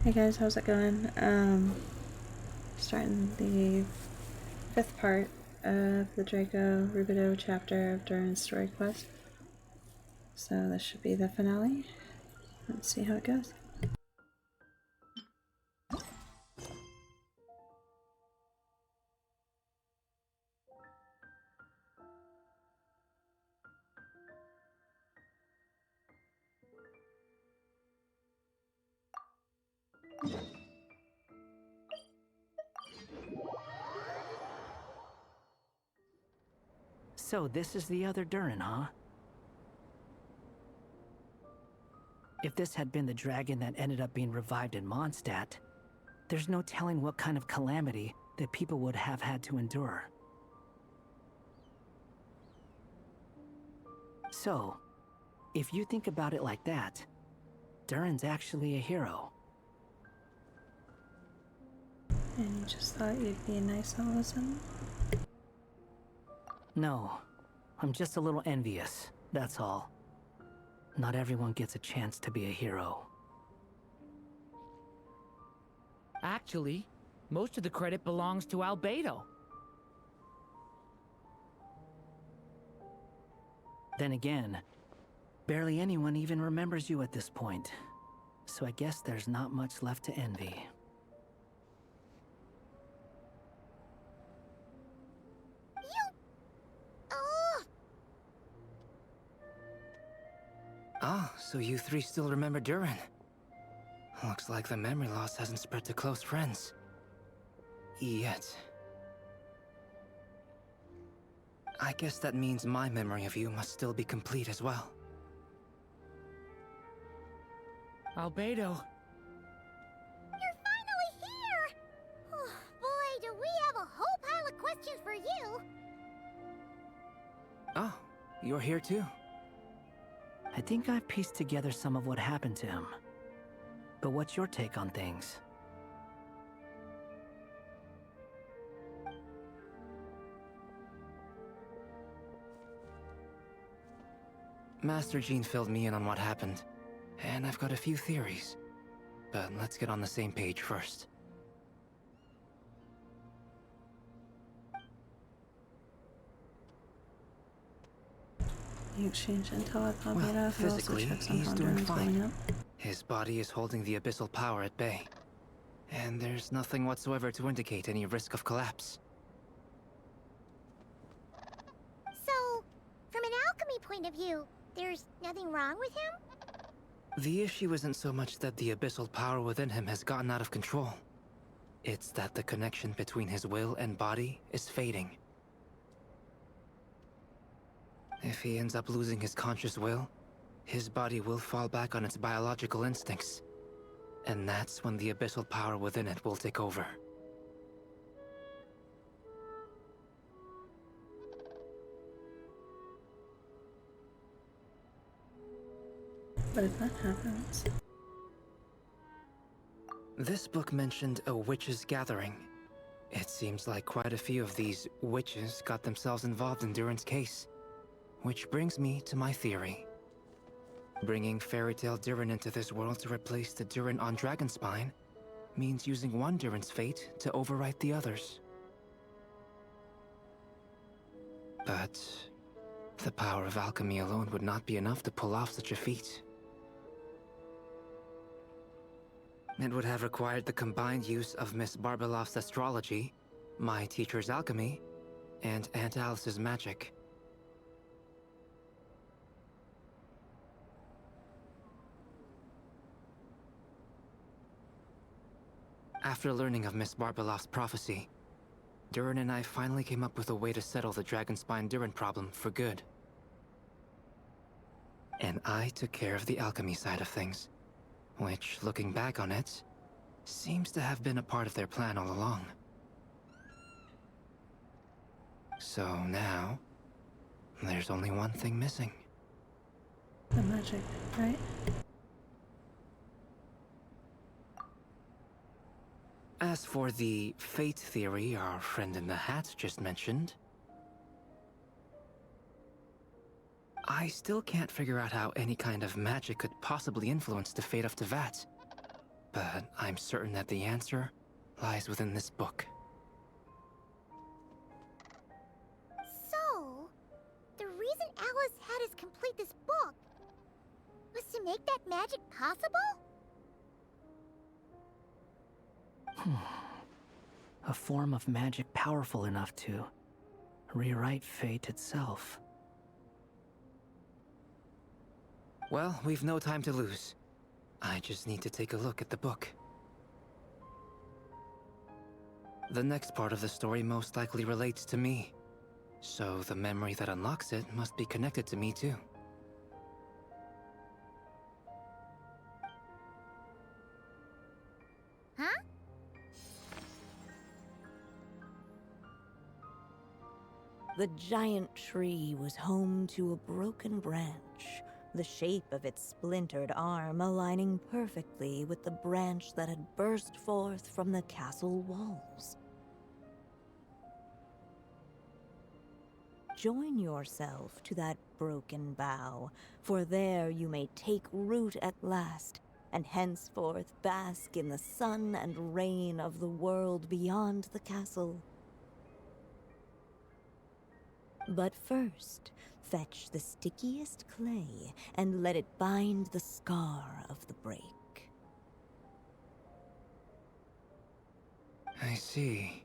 Hey guys, how's it going? Starting the fifth part of the Draco Rubido chapter of Durins' story quest. So this should be the finale. Let's see how it goes. So this is the other Durin, huh? If this had been the dragon that ended up being revived in Mondstadt, there's no telling what kind of calamity that people would have had to endure. So, if you think about it like that, Durin's actually a hero. And you just thought you'd be nice all of a sudden? No, I'm just a little envious, that's all. Not everyone gets a chance to be a hero. Actually, most of the credit belongs to Albedo. Then again, barely anyone even remembers you at this point. So I guess there's not much left to envy. Ah, so you three still remember Durin. Looks like the memory loss hasn't spread to close friends. Yet. I guess that means my memory of you must still be complete as well. Albedo. You're finally here! Oh, boy, do we have a whole pile of questions for you! Oh, you're here too? I think I've pieced together some of what happened to him. But what's your take on things? Master Jean filled me in on what happened, and I've got a few theories. But let's get on the same page first. You exchange intel with Albedo. Well, He also physically, checks on he's how doing Durin's holding fine. up. His body is holding the abyssal power at bay. And there's nothing whatsoever to indicate any risk of collapse. So, from an alchemy point of view, there's nothing wrong with him? The issue isn't so much that the abyssal power within him has gotten out of control. It's that the connection between his will and body is fading. If he ends up losing his conscious will, his body will fall back on its biological instincts. And that's when the abyssal power within it will take over. But if that happens... This book mentioned a witches' gathering. It seems like quite a few of these witches got themselves involved in Durin's case. Which brings me to my theory. Bringing Fairy Tale Durin into this world to replace the Durin on Dragonspine means using one Durin's fate to overwrite the others. But the power of alchemy alone would not be enough to pull off such a feat. It would have required the combined use of Miss Barbeloff's astrology, my teacher's alchemy, and Aunt Alice's magic. After learning of Miss Barbeloff's prophecy, Durin and I finally came up with a way to settle the Dragonspine Durin problem for good. And I took care of the alchemy side of things, which, looking back on it, seems to have been a part of their plan all along. So now, there's only one thing missing. The magic, right? As for the fate theory our friend in the hat just mentioned, I still can't figure out how any kind of magic could possibly influence the fate of Tevat. but I'm certain that the answer lies within this book. So, the reason Alice had us complete this book was to make that magic possible? A form of magic powerful enough to rewrite fate itself. Well, we've no time to lose. I just need to take a look at the book. The next part of the story most likely relates to me, so the memory that unlocks it must be connected to me too. Huh? The giant tree was home to a broken branch, the shape of its splintered arm aligning perfectly with the branch that had burst forth from the castle walls. Join yourself to that broken bough, for there you may take root at last, and henceforth bask in the sun and rain of the world beyond the castle. But first, fetch the stickiest clay and let it bind the scar of the break. I see.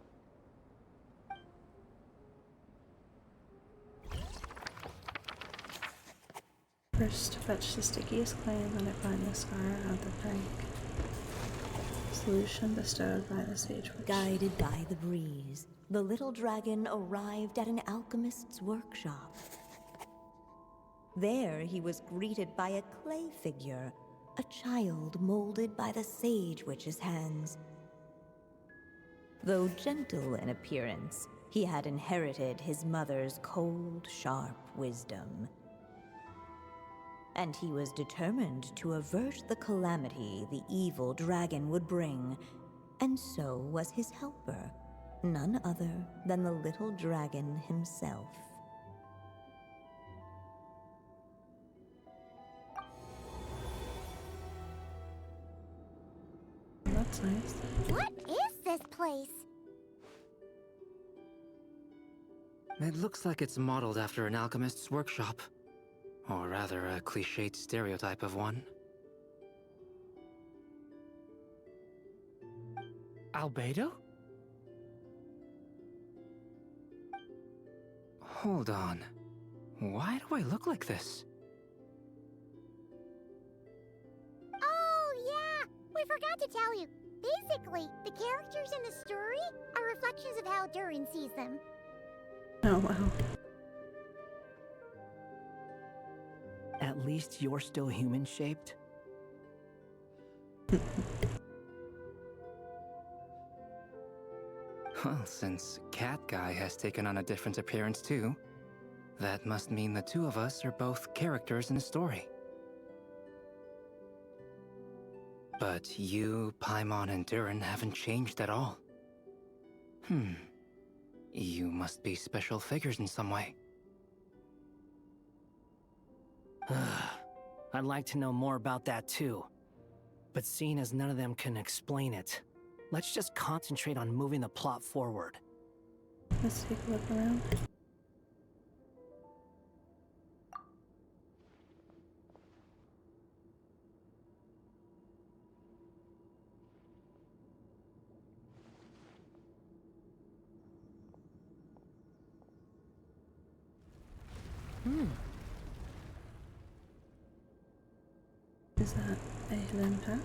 First, fetch the stickiest clay and let it bind the scar of the break. Solution bestowed by the Sage Witch. Guided by the breeze, the little dragon arrived at an alchemist's workshop. There he was greeted by a clay figure, a child molded by the Sage Witch's hands. Though gentle in appearance, he had inherited his mother's cold, sharp wisdom. And he was determined to avert the calamity the evil dragon would bring, and so was his helper, none other than the little dragon himself. That's nice. What is this place? It looks like it's modeled after an alchemist's workshop. Or rather, a cliched stereotype of one. Albedo? Hold on. Why do I look like this? Oh, yeah! We forgot to tell you. Basically, the characters in the story are reflections of how Durin sees them. Oh, wow. At least you're still human-shaped? Well, since Cat Guy has taken on a different appearance too, that must mean the two of us are both characters in a story. But you, Paimon, and Durin haven't changed at all. You must be special figures in some way. I'd like to know more about that too. But seeing as none of them can explain it, let's just concentrate on moving the plot forward. Let's take a look around. Is that a hidden path?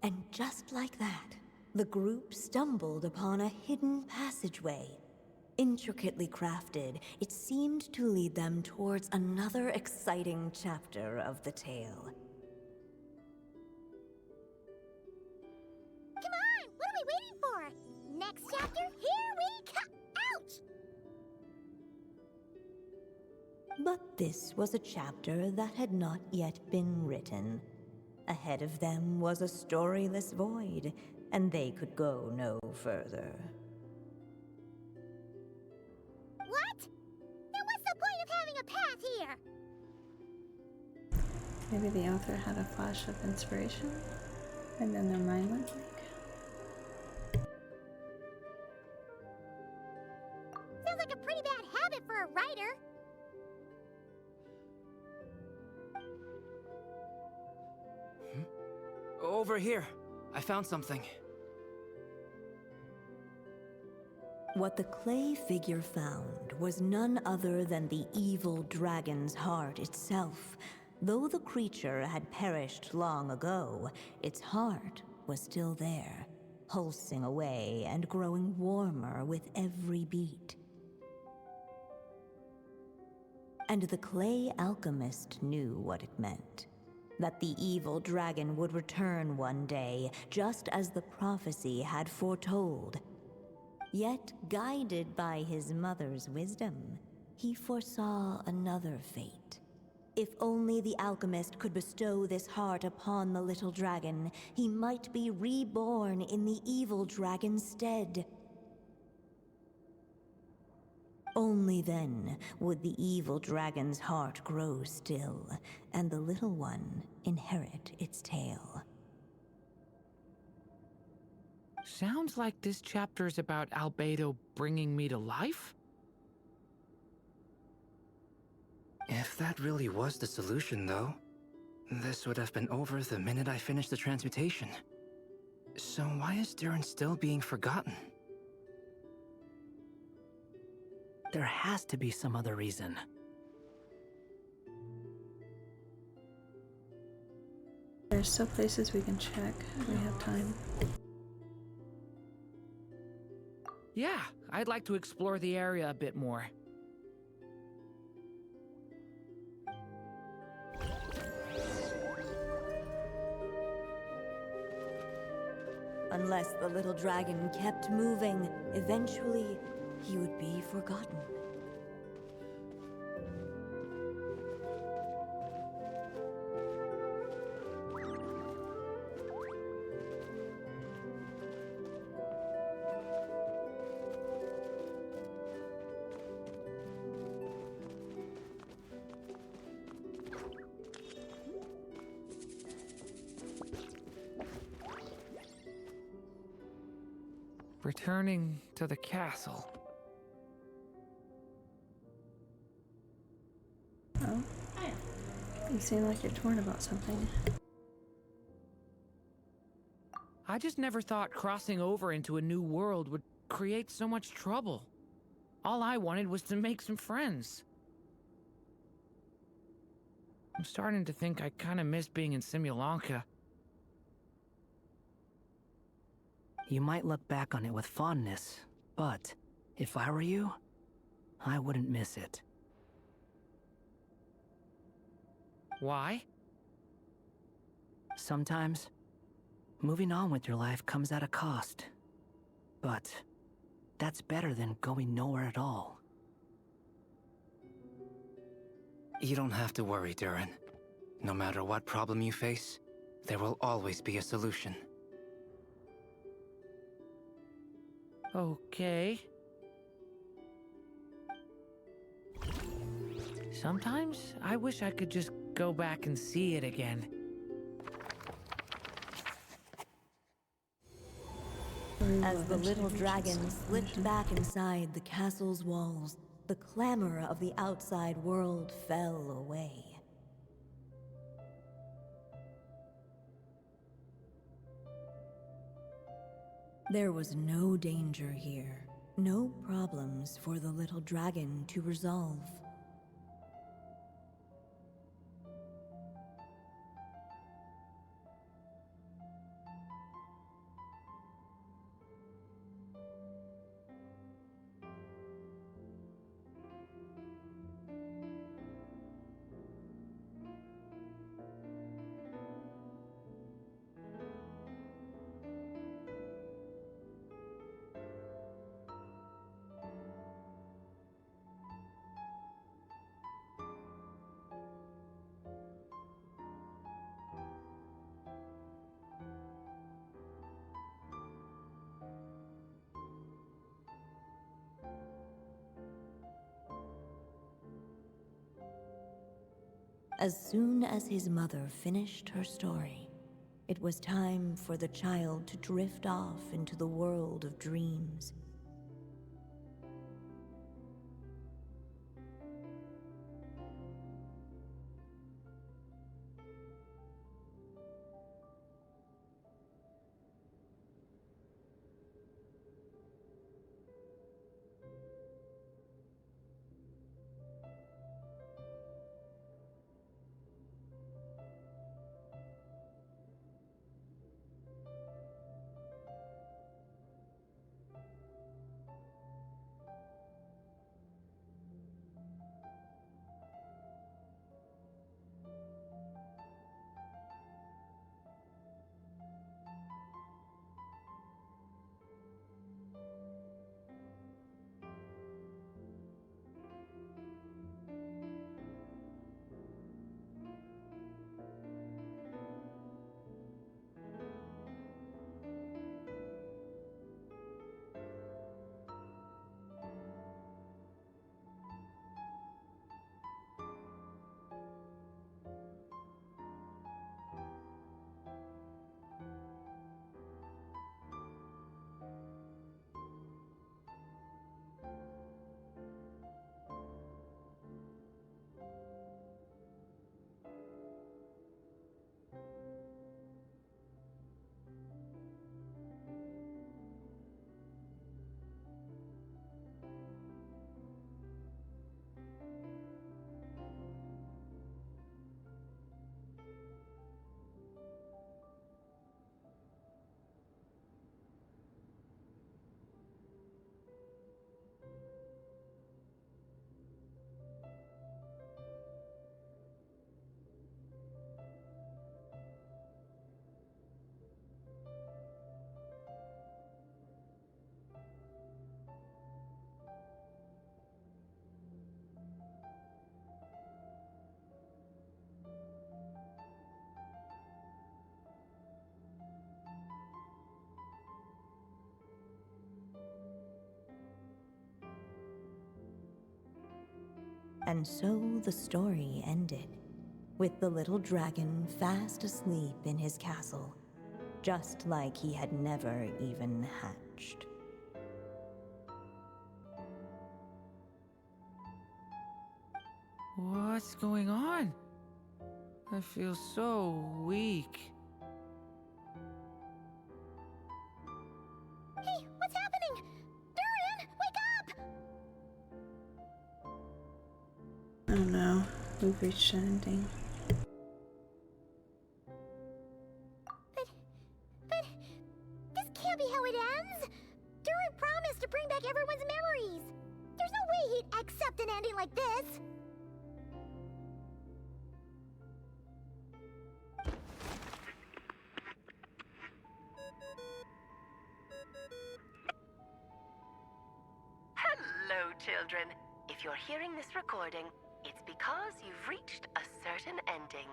And just like that, the group stumbled upon a hidden passageway. Intricately crafted, it seemed to lead them towards another exciting chapter of the tale. Come on! What are we waiting for? Next chapter, here we come! Ouch! But this was a chapter that had not yet been written. Ahead of them was a storyless void, and they could go no further. What? Then what's the point of having a path here? Maybe the author had a flash of inspiration, and then their mind went blank. Sounds like a pretty bad habit for a writer. Over here. I found something. What the clay figure found was none other than the evil dragon's heart itself. Though the creature had perished long ago, its heart was still there, pulsing away and growing warmer with every beat. And the clay alchemist knew what it meant. That the evil dragon would return one day, just as the prophecy had foretold. Yet, guided by his mother's wisdom, he foresaw another fate. If only the alchemist could bestow this heart upon the little dragon, he might be reborn in the evil dragon's stead. Only then would the evil dragon's heart grow still, and the little one inherit its tale. Sounds like this chapter's about Albedo bringing me to life? If that really was the solution, though, this would have been over the minute I finished the transmutation. So why is Durins still being forgotten? There has to be some other reason. There's still places we can check. We have time. Yeah, I'd like to explore the area a bit more. Unless the little dragon kept moving, eventually he would be forgotten. Returning to the castle. Oh? You seem like you're torn about something. I just never thought crossing over into a new world would create so much trouble. All I wanted was to make some friends. I'm starting to think I kinda miss being in Simulanka. You might look back on it with fondness, but if I were you, I wouldn't miss it. Why? Sometimes, moving on with your life comes at a cost. But that's better than going nowhere at all. You don't have to worry, Durin. No matter what problem you face, there will always be a solution. Okay. Sometimes I wish I could just go back and see it again. As the little dragon slipped back inside the castle's walls, the clamor of the outside world fell away. There was no danger here, no problems for the little dragon to resolve. As soon as his mother finished her story, it was time for the child to drift off into the world of dreams. And so the story ended, with the little dragon fast asleep in his castle, just like he had never even hatched. What's going on? I feel so weak. Hey, what's happening? Durin, wake up! Oh no, we've reached an ending. But this can't be how it ends. Durin promised to bring back everyone's memories. There's no way he'd accept an ending like this. Hello, children. If you're hearing this recording, it's because you've reached a certain ending.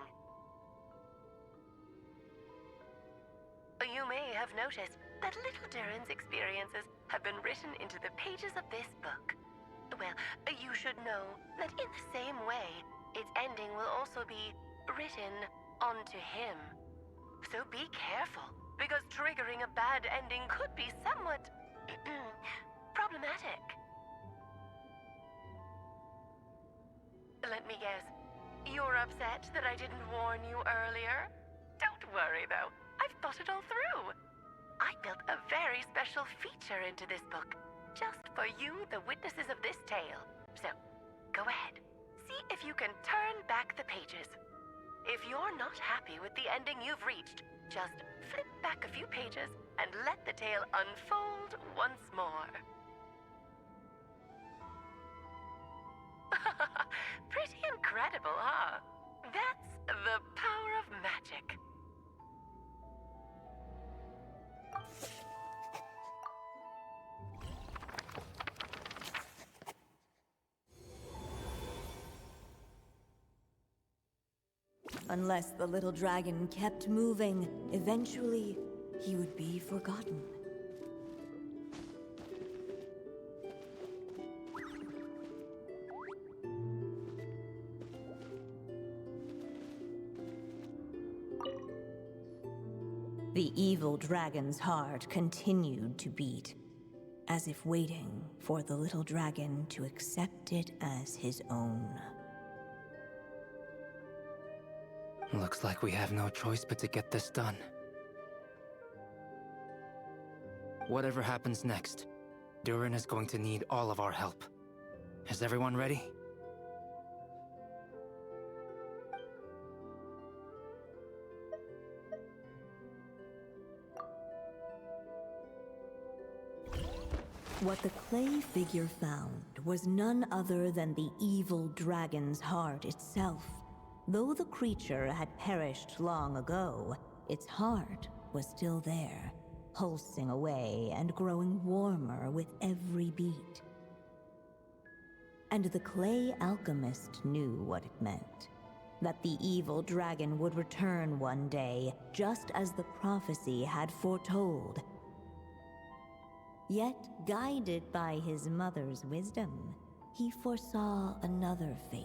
You may have noticed that little Durins' experiences have been written into the pages of this book. Well, you should know that in the same way, its ending will also be written onto him. So be careful, because triggering a bad ending could be somewhat problematic. Let me guess, you're upset that I didn't warn you earlier? Don't worry though, I've thought it all through. I built a very special feature into this book, just for you, the witnesses of this tale. So, go ahead, see if you can turn back the pages. If you're not happy with the ending you've reached, just flip back a few pages and let the tale unfold once more. Pretty incredible, huh? That's the power of magic. Unless the little dragon kept moving, eventually he would be forgotten. The evil dragon's heart continued to beat, as if waiting for the little dragon to accept it as his own. Looks like we have no choice but to get this done. Whatever happens next, Durin is going to need all of our help. Is everyone ready? What the clay figure found was none other than the evil dragon's heart itself. Though the creature had perished long ago, its heart was still there, pulsing away and growing warmer with every beat. And the clay alchemist knew what it meant. That the evil dragon would return one day, just as the prophecy had foretold. Yet, guided by his mother's wisdom, he foresaw another fate.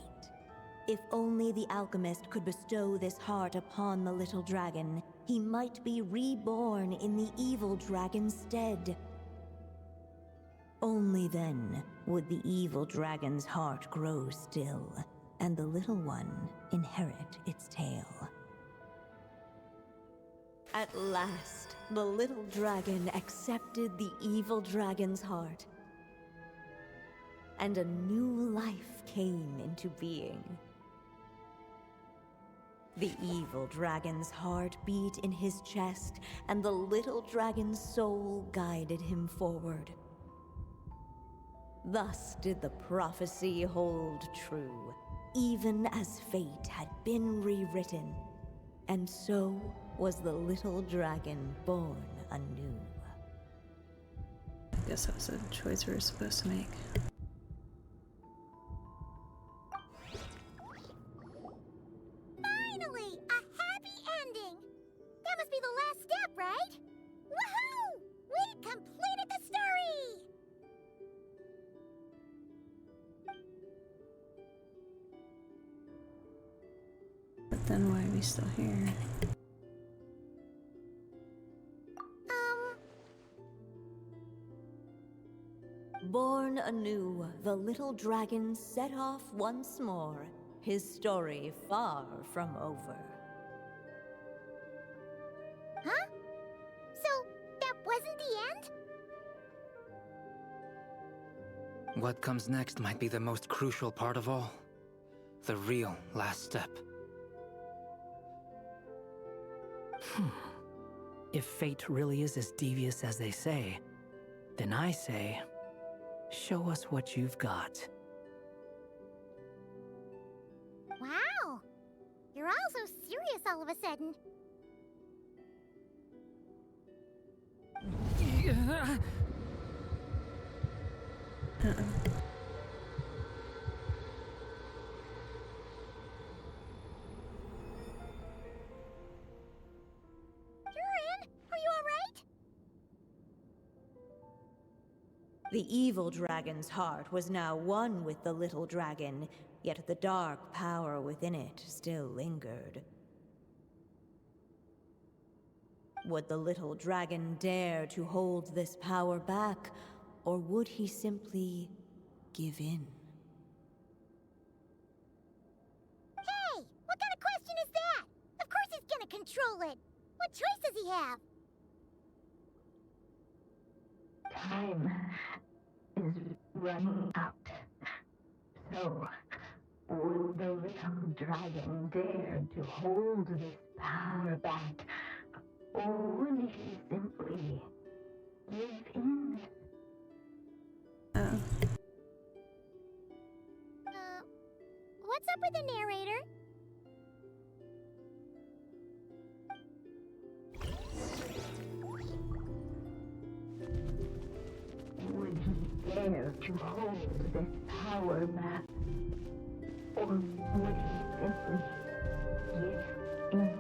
If only the alchemist could bestow this heart upon the little dragon, he might be reborn in the evil dragon's stead. Only then would the evil dragon's heart grow still, and the little one inherit its tale. At last, the little dragon accepted the evil dragon's heart, and a new life came into being. The evil dragon's heart beat in his chest, and the little dragon's soul guided him forward. Thus did the prophecy hold true, even as fate had been rewritten. And so was the little dragon born anew. I guess that was a choice we were supposed to make. Finally! A happy ending! That must be the last step, right? Woohoo! We completed the story! But then why are we still here? Born anew, the little dragon set off once more, his story far from over. Huh? So, that wasn't the end? What comes next might be the most crucial part of all. The real last step. If fate really is as devious as they say, then I say, show us what you've got. Wow! You're all so serious all of a sudden. Durin, are you alright? The evil dragon's heart was now one with the little dragon, yet the dark power within it still lingered. Would the little dragon dare to hold this power back, or would he simply give in? Hey! What kind of question is that? Of course he's gonna control it! What choice does he have? Time is running out. So, would the little dragon dare to hold this power back? Or would he simply give in? Oh. What's up with the narrator? Would he dare to hold this power back? Or would he simply give in?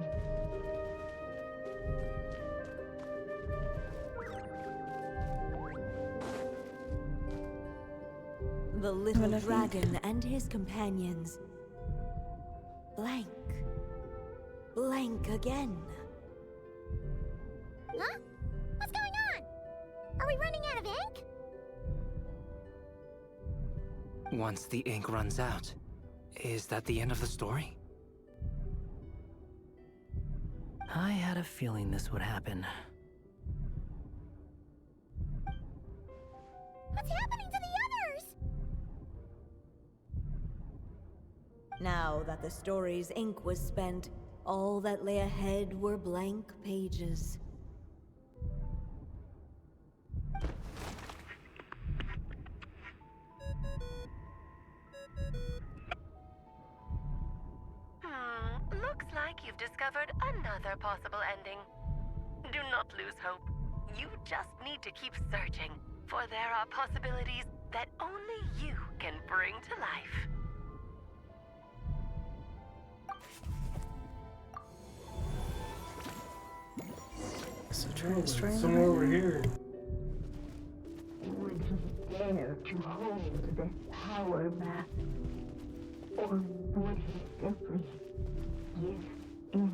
The little dragon and his companions. Blank. Blank again. Are we running out of ink? Once the ink runs out, is that the end of the story? I had a feeling this would happen. What's happening to the others? Now that the story's ink was spent, all that lay ahead were blank pages. Looks like you've discovered another possible ending. Do not lose hope. You just need to keep searching, for there are possibilities that only you can bring to life. So try to destroy him. Somewhere over here. Would he dare to hold this power map? Or would he simply give in?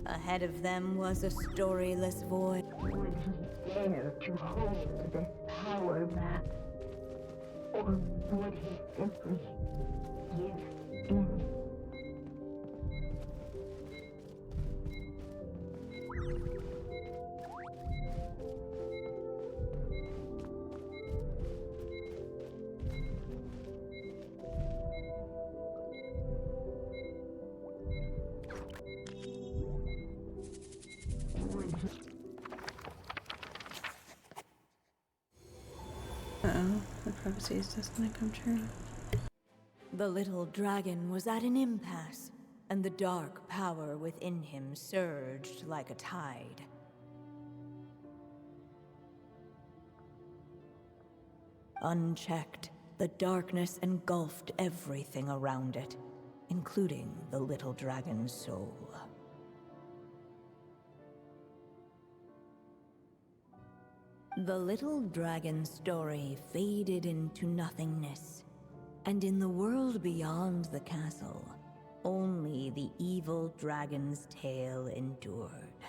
Ahead of them was a storyless void. Would he dare to hold this power map? Or would he simply give in? Uh-oh, the prophecy is just gonna come true. The little dragon was at an impasse, and the dark power within him surged like a tide. Unchecked, the darkness engulfed everything around it, including the little dragon's soul. The little dragon's story faded into nothingness, and in the world beyond the castle, only the evil dragon's tale endured.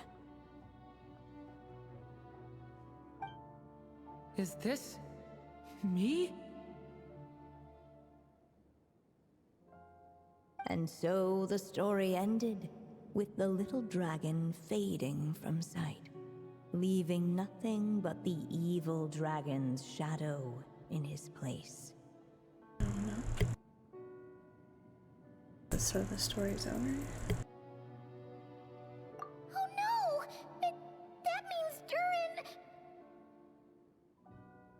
Is this me? And so the story ended, with the little dragon fading from sight, leaving nothing but the evil dragon's shadow in his place. Oh no. So the story's over. Oh no! That means Durin...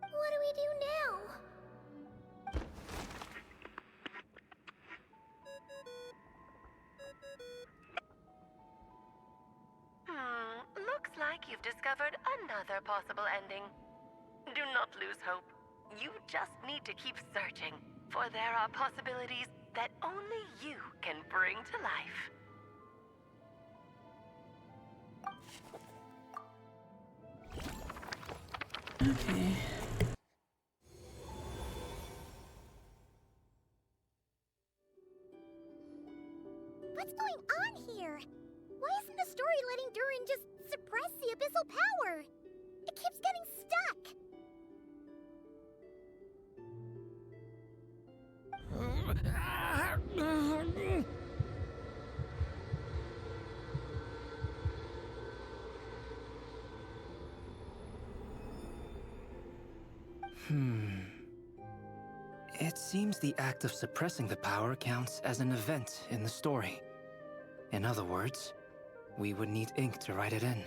What do we do now? Looks like you've discovered another possible ending. Do not lose hope. You just need to keep searching, for there are possibilities that only you can bring to life. Okay. What's going on here? Why isn't the story letting Durin just suppress the abyssal power? It keeps getting stuck. It seems the act of suppressing the power counts as an event in the story. In other words, we would need ink to write it in.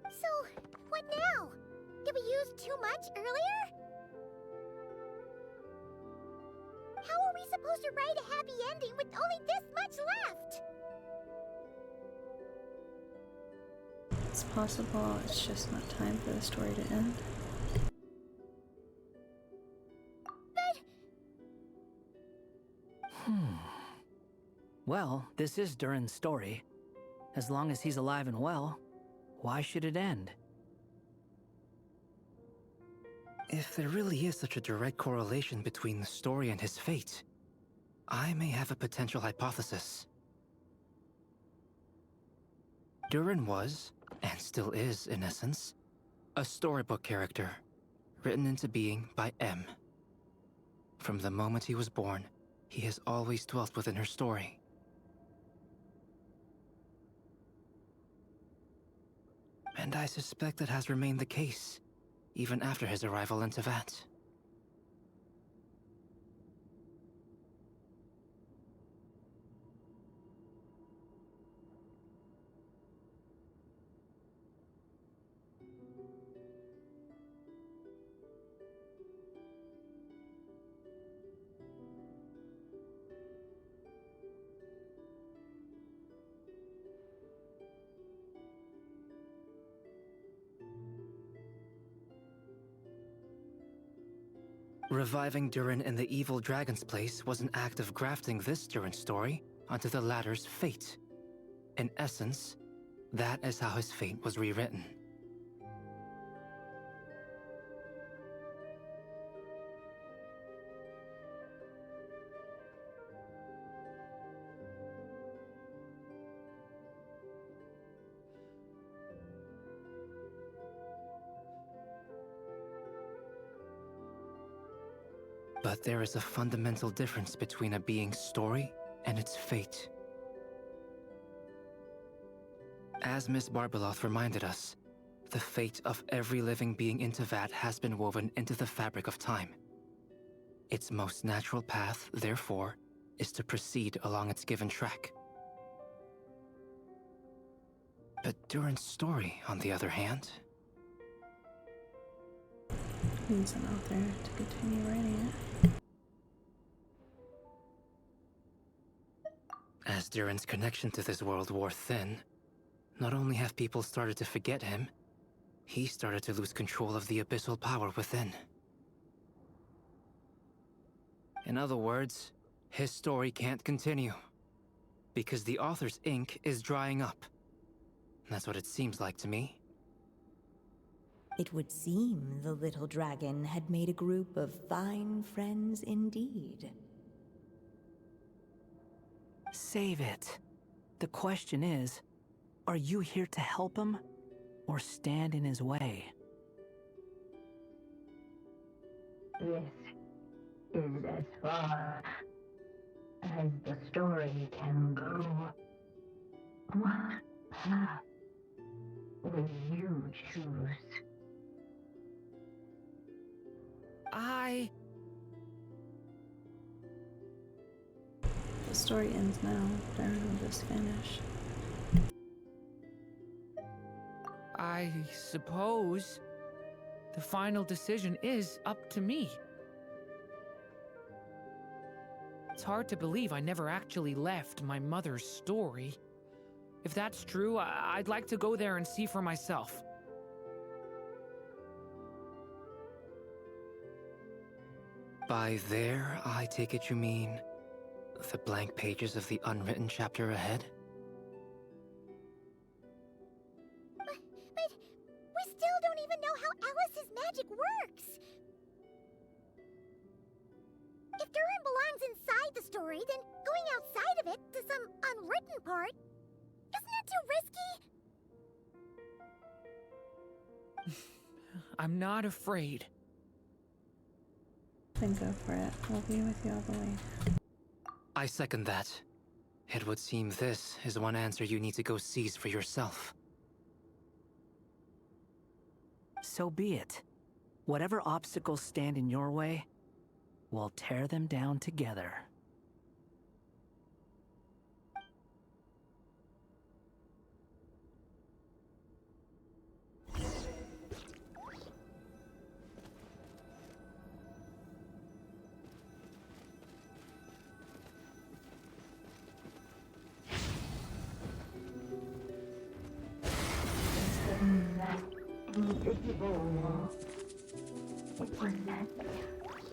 So, what now? Did we use too much earlier? How are we supposed to write a happy ending with only this much left? It's possible, it's just not time for the story to end. Hmm. Well, this is Durin's story. As long as he's alive and well, why should it end? If there really is such a direct correlation between the story and his fate, I may have a potential hypothesis. Durin was, and still is in essence, a storybook character, written into being by M. From the moment he was born, he has always dwelt within her story. And I suspect that has remained the case, even after his arrival in Tevat. Reviving Durin in the evil dragon's place was an act of grafting this Durin story onto the latter's fate. In essence, that is how his fate was rewritten. But there is a fundamental difference between a being's story and its fate. As Miss Barbeloth reminded us, the fate of every living being in Tevat has been woven into the fabric of time. Its most natural path, therefore, is to proceed along its given track. But Durin's story, on the other hand, needs an author to continue writing it. As Durin's connection to this world wore thin, not only have people started to forget him, he started to lose control of the abyssal power within. In other words, his story can't continue, because the author's ink is drying up. That's what it seems like to me. It would seem the little dragon had made a group of fine friends indeed. Save it. The question is, are you here to help him, or stand in his way? This is as far as the story can go. What path will you choose? The story ends now. Durin will just vanish. I suppose the final decision is up to me. It's hard to believe I never actually left my mother's story. If that's true, I'd like to go there and see for myself. By there, I take it you mean the blank pages of the unwritten chapter ahead? But we still don't even know how Alice's magic works. If Durin belongs inside the story, then going outside of it to some unwritten part, isn't that too risky? I'm not afraid. Then go for it. We'll be with you all the way. I second that. It would seem this is one answer you need to go seize for yourself. So be it. Whatever obstacles stand in your way, we'll tear them down together. Invisible. It was that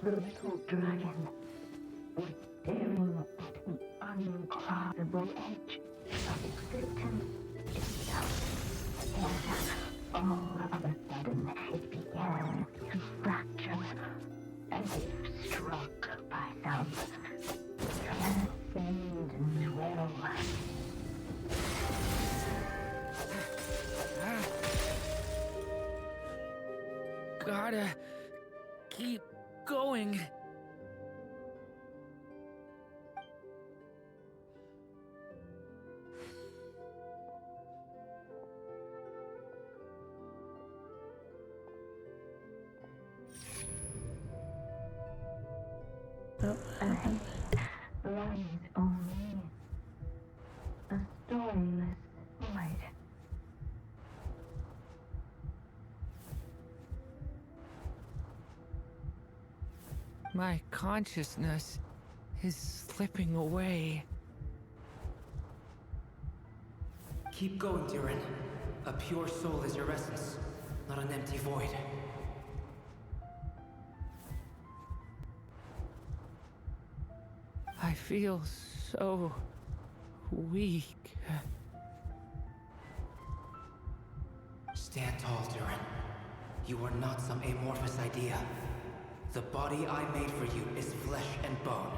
the little dragon was staring at the uncrossable edge of existence. All of a sudden, it began to fracture, as if struck by some transcendent will. Gotta keep going. Oh, what happened? Lies only a storyless void. My consciousness is slipping away. Keep going, Durin. A pure soul is your essence, not an empty void. I feel so weak. Stand tall, Durin. You are not some amorphous idea. The body I made for you is flesh and bone.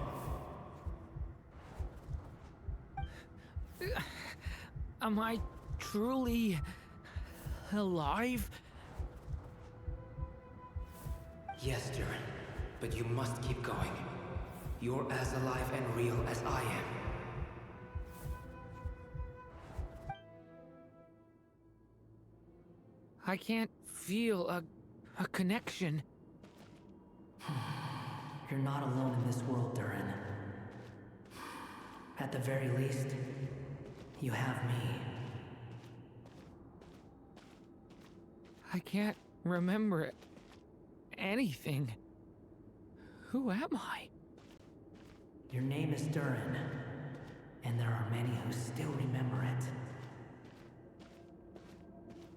Am I truly alive? Yes, Durin, but you must keep going. You're as alive and real as I am. I can't feel a connection. You're not alone in this world, Durin. At the very least, you have me. I can't remember anything. Who am I? Your name is Durin, and there are many who still remember it.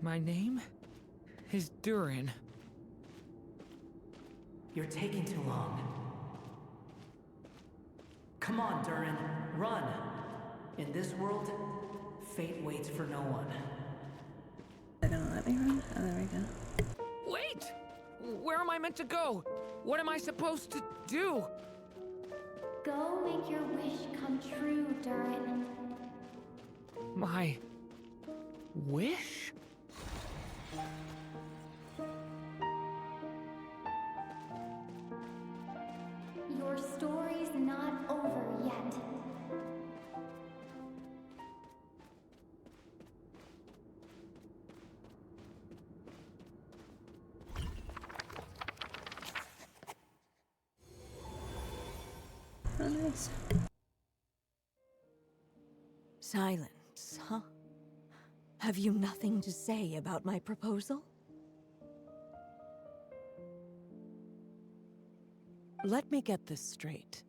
My name is Durin. You're taking too long. Come on, Durin, run! In this world, fate waits for no one. They're gonna let me run? Oh, there we go. Wait! Where am I meant to go? What am I supposed to do? Go make your wish come true, Durin. My wish? Your story's not over yet. Oh, nice. Silence, huh? Have you nothing to say about my proposal? Let me get this straight.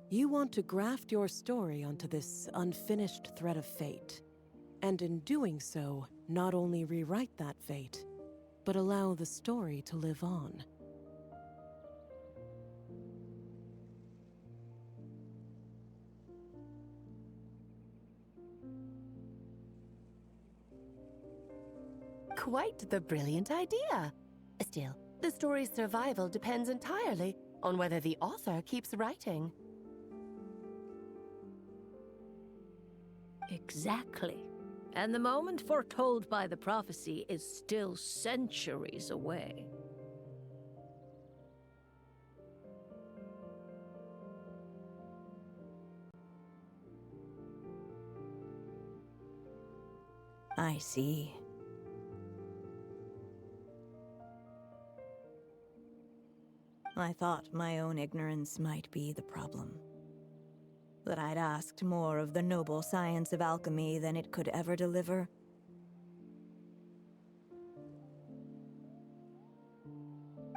You want to graft your story onto this unfinished thread of fate, and in doing so, not only rewrite that fate, but allow the story to live on. Quite the brilliant idea. Still, the story's survival depends entirely on whether the author keeps writing. Exactly. And the moment foretold by the prophecy is still centuries away. I see. I thought my own ignorance might be the problem. That I'd asked more of the noble science of alchemy than it could ever deliver.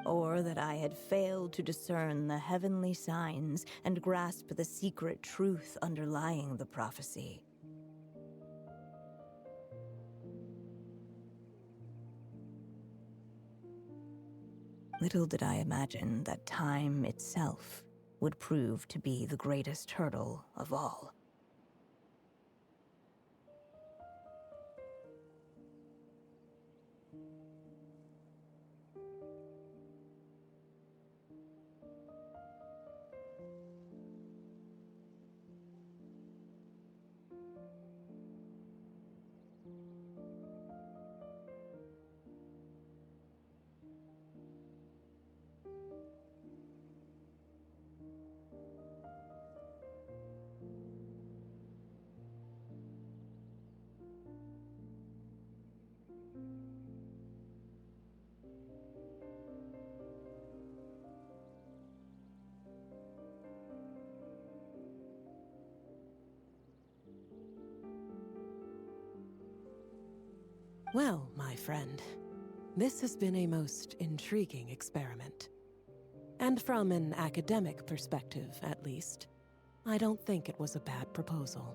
Or that I had failed to discern the heavenly signs and grasp the secret truth underlying the prophecy. Little did I imagine that time itself would prove to be the greatest hurdle of all. Well, my friend, this has been a most intriguing experiment. And from an academic perspective, at least, I don't think it was a bad proposal.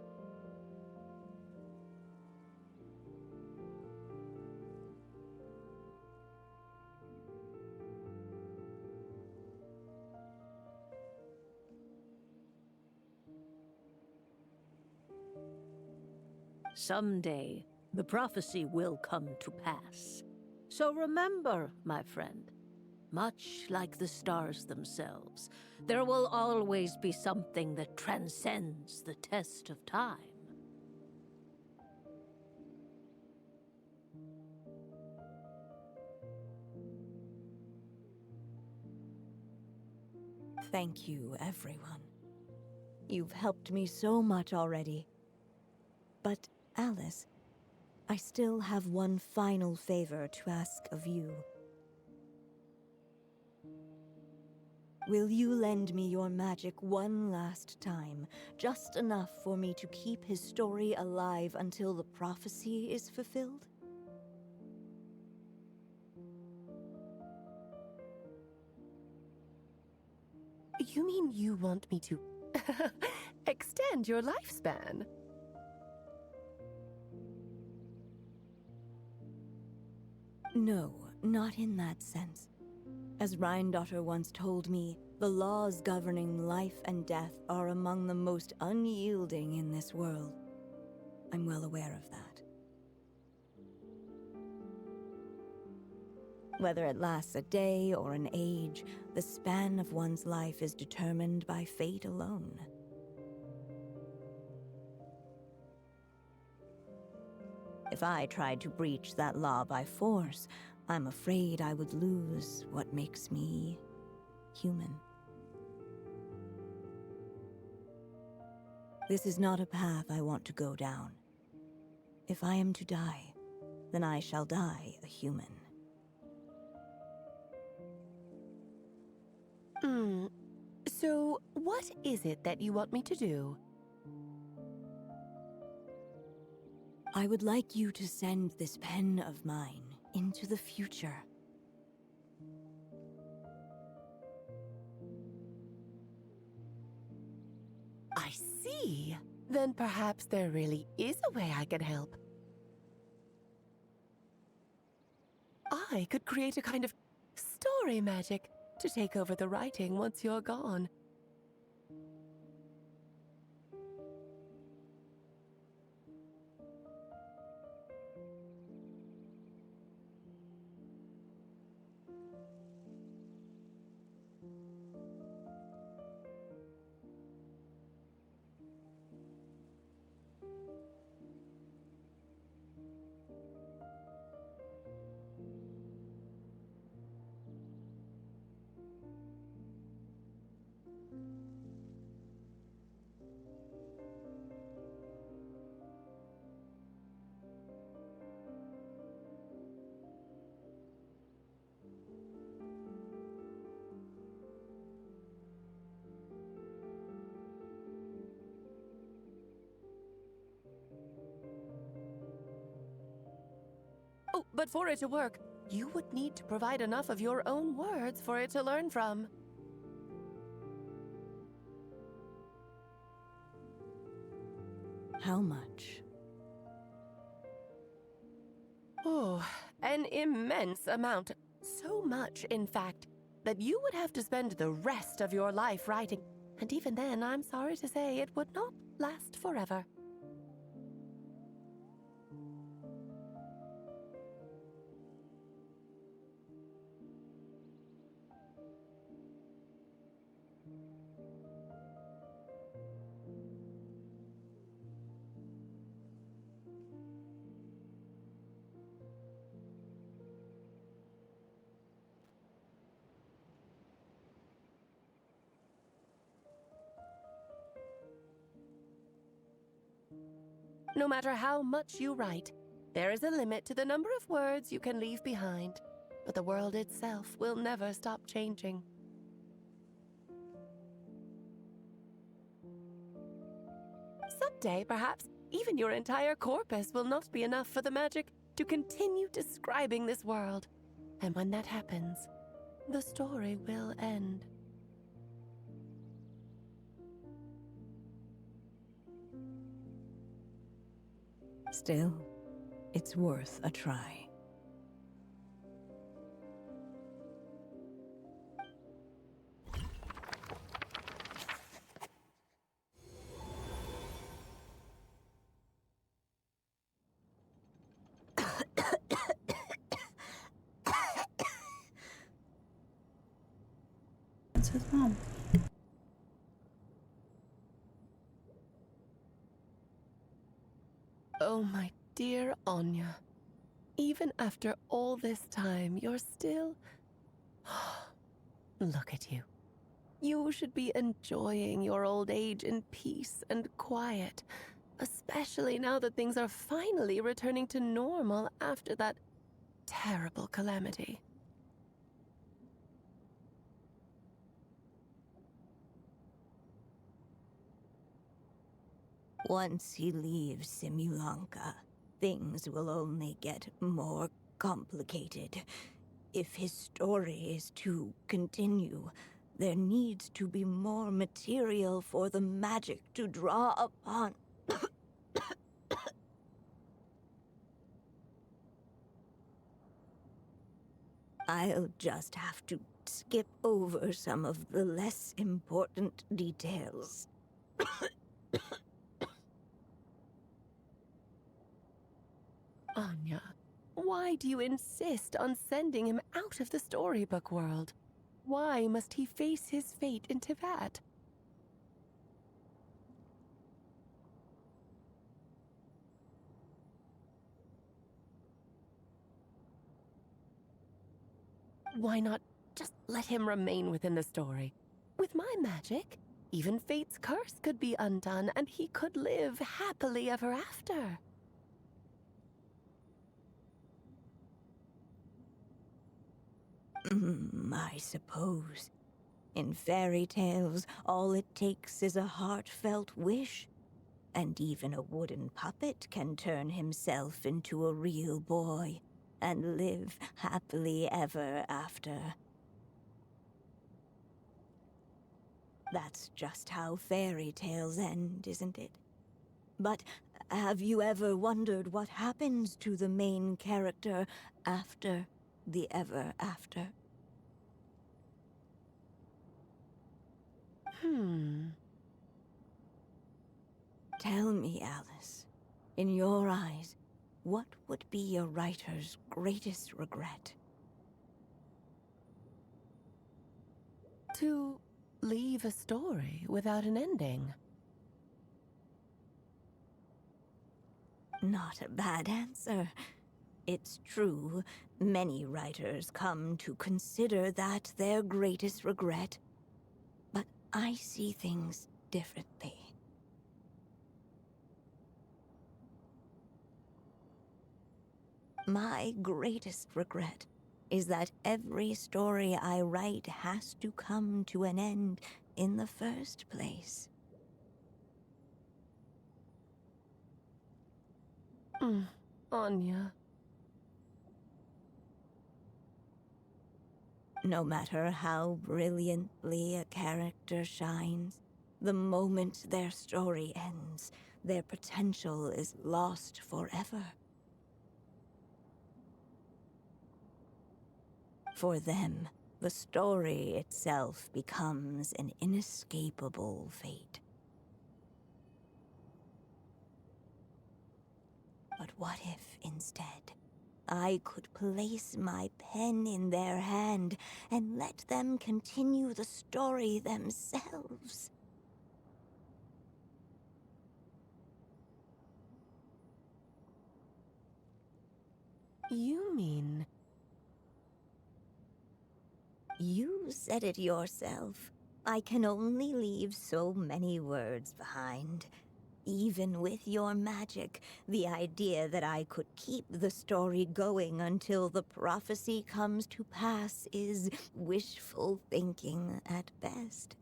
Someday, the prophecy will come to pass. So remember, my friend, much like the stars themselves, there will always be something that transcends the test of time. Thank you, everyone. You've helped me so much already. But, Alice, I still have one final favor to ask of you. Will you lend me your magic one last time, just enough for me to keep his story alive until the prophecy is fulfilled? You mean you want me to extend your lifespan? No, not in that sense. As Rhindaughter once told me, the laws governing life and death are among the most unyielding in this world. I'm well aware of that. Whether it lasts a day or an age, the span of one's life is determined by fate alone. If I tried to breach that law by force, I'm afraid I would lose what makes me human. This is not a path I want to go down. If I am to die, then I shall die a human. So, what is it that you want me to do? I would like you to send this pen of mine into the future. I see. Then perhaps there really is a way I can help. I could create a kind of story magic to take over the writing once you're gone. Oh, but for it to work, you would need to provide enough of your own words for it to learn from. How much? Oh, an immense amount. So much, in fact, that you would have to spend the rest of your life writing. And even then, I'm sorry to say, it would not last forever. No matter how much you write, there is a limit to the number of words you can leave behind, but the world itself will never stop changing. Someday, perhaps, even your entire corpus will not be enough for the magic to continue describing this world. And when that happens, the story will end. Still, it's worth a try. That's his mom. Oh, my dear Anya. Even after all this time, you're still... Look at you. You should be enjoying your old age in peace and quiet, especially now that things are finally returning to normal after that terrible calamity. Once he leaves Simulanka, things will only get more complicated. If his story is to continue, there needs to be more material for the magic to draw upon. I'll just have to skip over some of the less important details. Anya, why do you insist on sending him out of the storybook world? Why must he face his fate in Teyvat? Why not just let him remain within the story? With my magic, even fate's curse could be undone and he could live happily ever after. I suppose. In fairy tales, all it takes is a heartfelt wish. And even a wooden puppet can turn himself into a real boy and live happily ever after. That's just how fairy tales end, isn't it? But have you ever wondered what happens to the main character after the ever after? Tell me, Alice, in your eyes, what would be a writer's greatest regret? To leave a story without an ending. Not a bad answer. It's true, many writers come to consider that their greatest regret. But I see things differently. My greatest regret is that every story I write has to come to an end in the first place. Anya. No matter how brilliantly a character shines, the moment their story ends, their potential is lost forever. For them, the story itself becomes an inescapable fate. But what if, instead, I could place my pen in their hand and let them continue the story themselves? You mean... You said it yourself. I can only leave so many words behind. Even with your magic, the idea that I could keep the story going until the prophecy comes to pass is wishful thinking at best.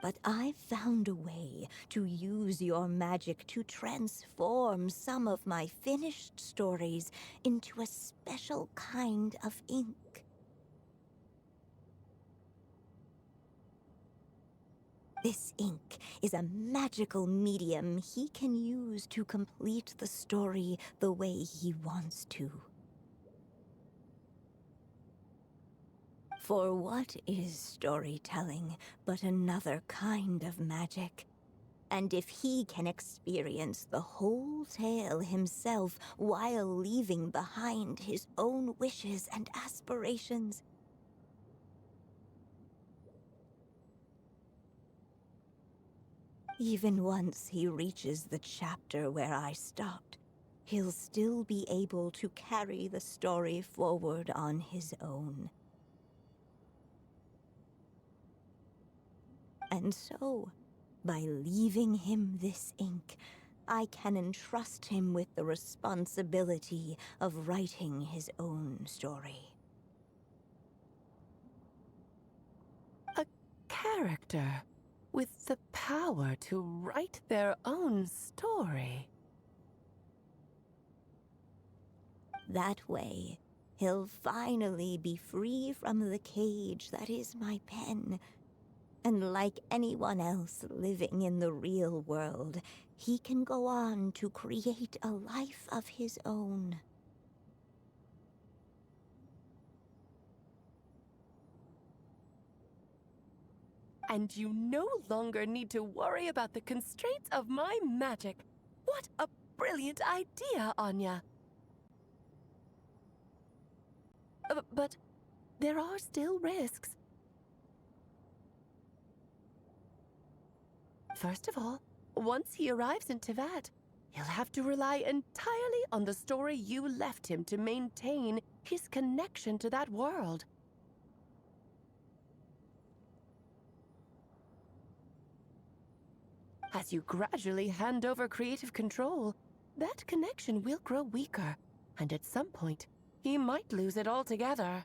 But I've found a way to use your magic to transform some of my finished stories into a special kind of ink. This ink is a magical medium he can use to complete the story the way he wants to. For what is storytelling but another kind of magic? And if he can experience the whole tale himself while leaving behind his own wishes and aspirations, even once he reaches the chapter where I stopped, he'll still be able to carry the story forward on his own. And so, by leaving him this ink, I can entrust him with the responsibility of writing his own story. A character with the power to write their own story. That way, he'll finally be free from the cage that is my pen. And like anyone else living in the real world, he can go on to create a life of his own. And you no longer need to worry about the constraints of my magic. What a brilliant idea, Anya! But there are still risks. First of all, once he arrives in Teyvat, he'll have to rely entirely on the story you left him to maintain his connection to that world. As you gradually hand over creative control, that connection will grow weaker, and at some point, he might lose it altogether.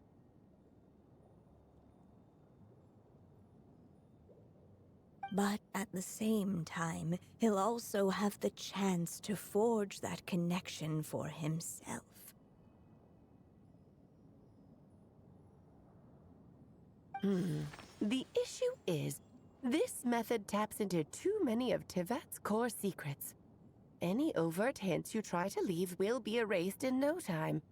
But at the same time, he'll also have the chance to forge that connection for himself. The issue is, this method taps into too many of Teyvat's core secrets. Any overt hints you try to leave will be erased in no time.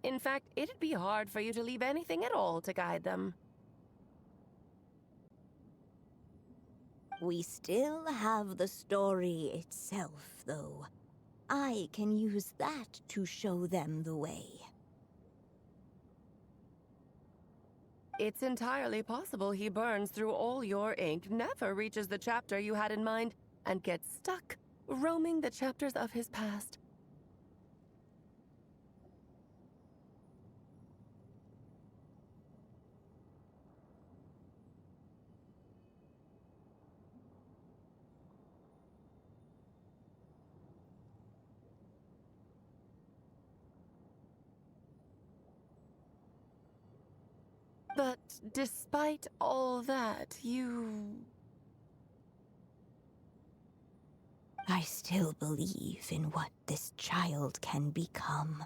In fact, it'd be hard for you to leave anything at all to guide them. We still have the story itself, though. I can use that to show them the way. It's entirely possible he burns through all your ink, never reaches the chapter you had in mind, and gets stuck, roaming the chapters of his past. But despite all that, I still believe in what this child can become.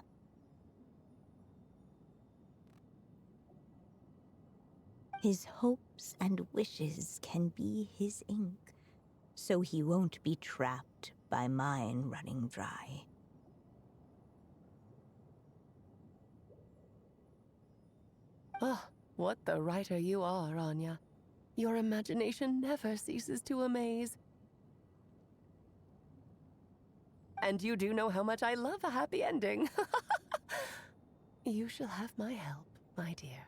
His hopes and wishes can be his ink, so he won't be trapped by mine running dry. Oh, what the writer you are, Anya. Your imagination never ceases to amaze. And you do know how much I love a happy ending. You shall have my help, my dear.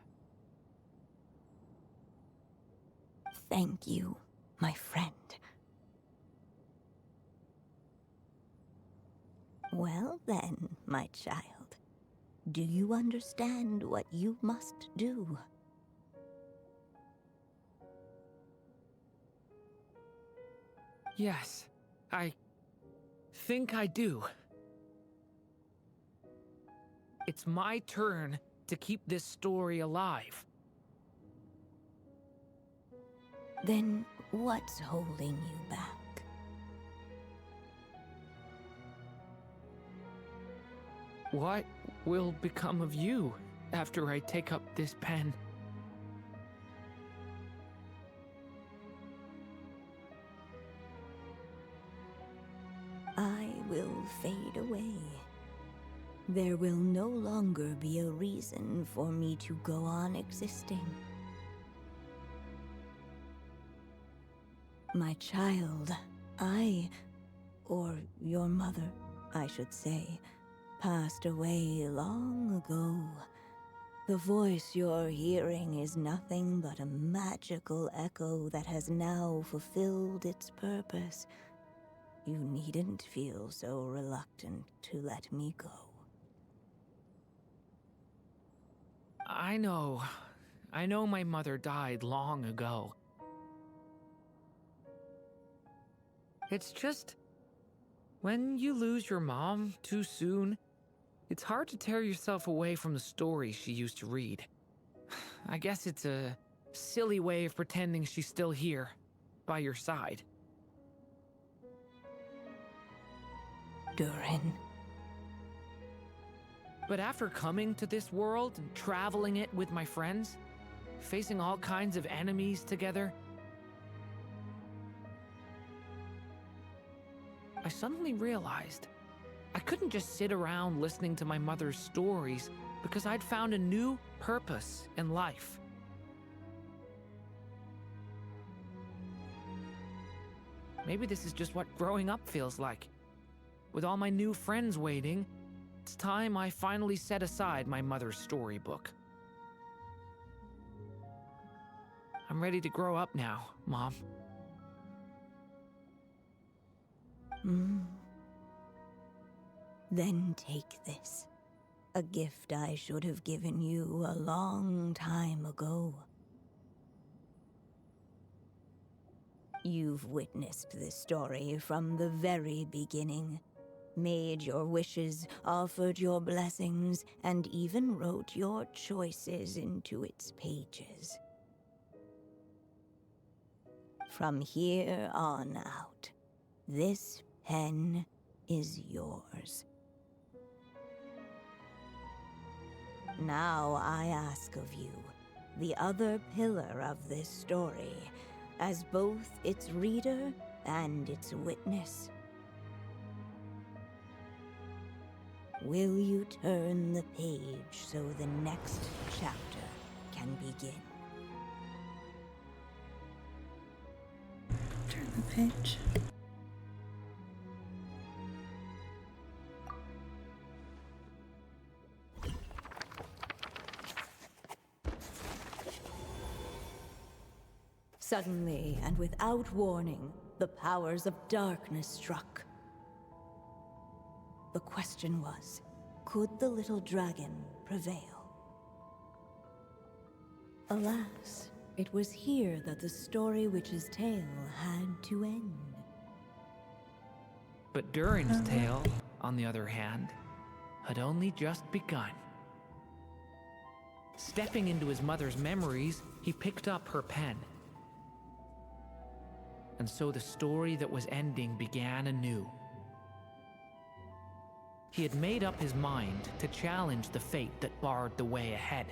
Thank you, my friend. Well then, my child, do you understand what you must do? Yes, I think I do. It's my turn to keep this story alive. Then what's holding you back? What will become of you after I take up this pen? I will fade away. There will no longer be a reason for me to go on existing. My child, or your mother, I should say, passed away long ago. The voice you're hearing is nothing but a magical echo that has now fulfilled its purpose. You needn't feel so reluctant to let me go. I know my mother died long ago. It's just, when you lose your mom too soon, it's hard to tear yourself away from the stories she used to read. I guess it's a silly way of pretending she's still here, by your side. Durin. But after coming to this world and traveling it with my friends, facing all kinds of enemies together, I suddenly realized I couldn't just sit around listening to my mother's stories because I'd found a new purpose in life. Maybe this is just what growing up feels like. With all my new friends waiting, it's time I finally set aside my mother's storybook. I'm ready to grow up now, Mom. Then take this. A gift I should have given you a long time ago. You've witnessed this story from the very beginning. Made your wishes, offered your blessings, and even wrote your choices into its pages. From here on out, this pen is yours. Now I ask of you, the other pillar of this story, as both its reader and its witness. Will you turn the page so the next chapter can begin? Turn the page. Suddenly, and without warning, the powers of darkness struck. The question was, could the little dragon prevail? Alas, it was here that the story witch's tale had to end. But Durin's tale, on the other hand, had only just begun. Stepping into his mother's memories, he picked up her pen. And so the story that was ending began anew. He had made up his mind to challenge the fate that barred the way ahead.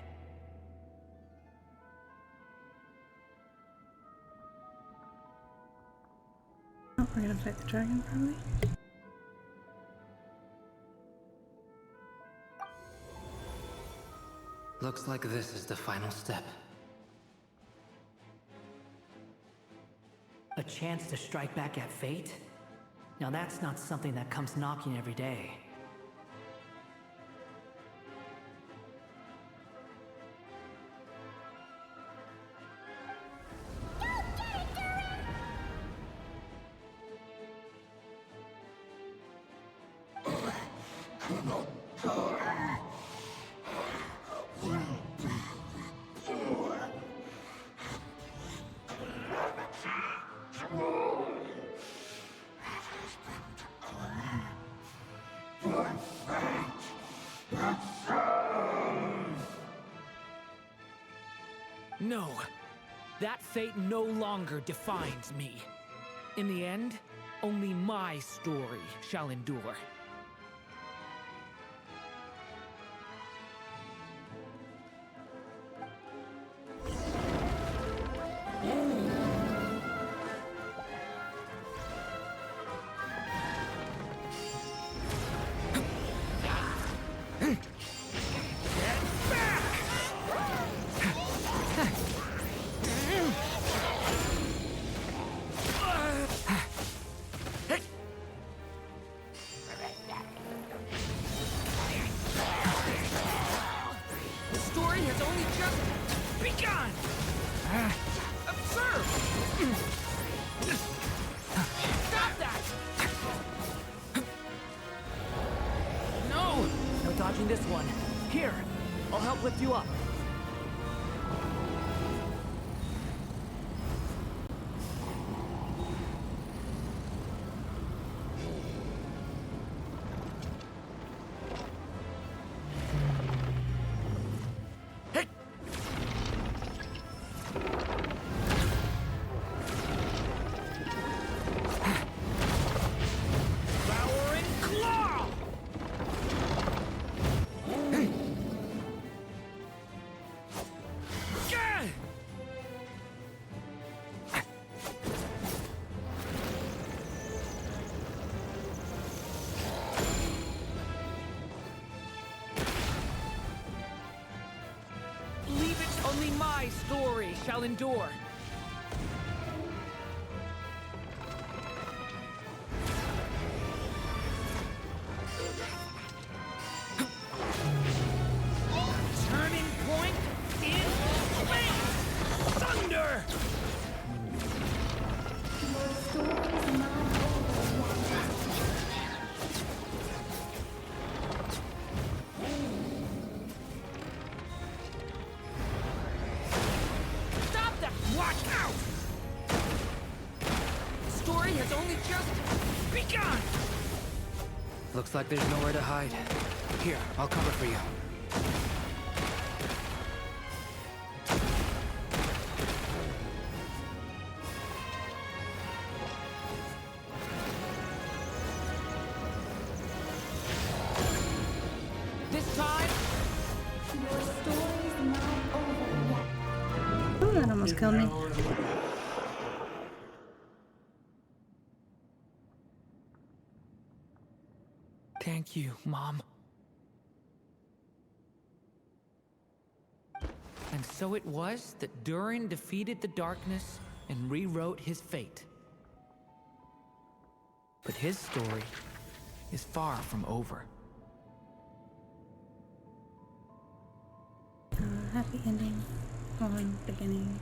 Oh, we're gonna fight the dragon, probably. Looks like this is the final step. A chance to strike back at fate? Now that's not something that comes knocking every day. No. That fate no longer defines me. In the end, only my story shall endure. Dodging this one. Here, I'll help lift you up. Only my story shall endure. Turning point in space! Thunder! Your story's not over yet. Watch out! Story has only just begun! Looks like there's nowhere to hide. Here, I'll cover for you. This time, Your story's not over yet. Oh, that almost killed me. thank you, Mom. And so it was that Durin defeated the darkness and rewrote his fate. But his story is far from over. Happy ending, on beginning.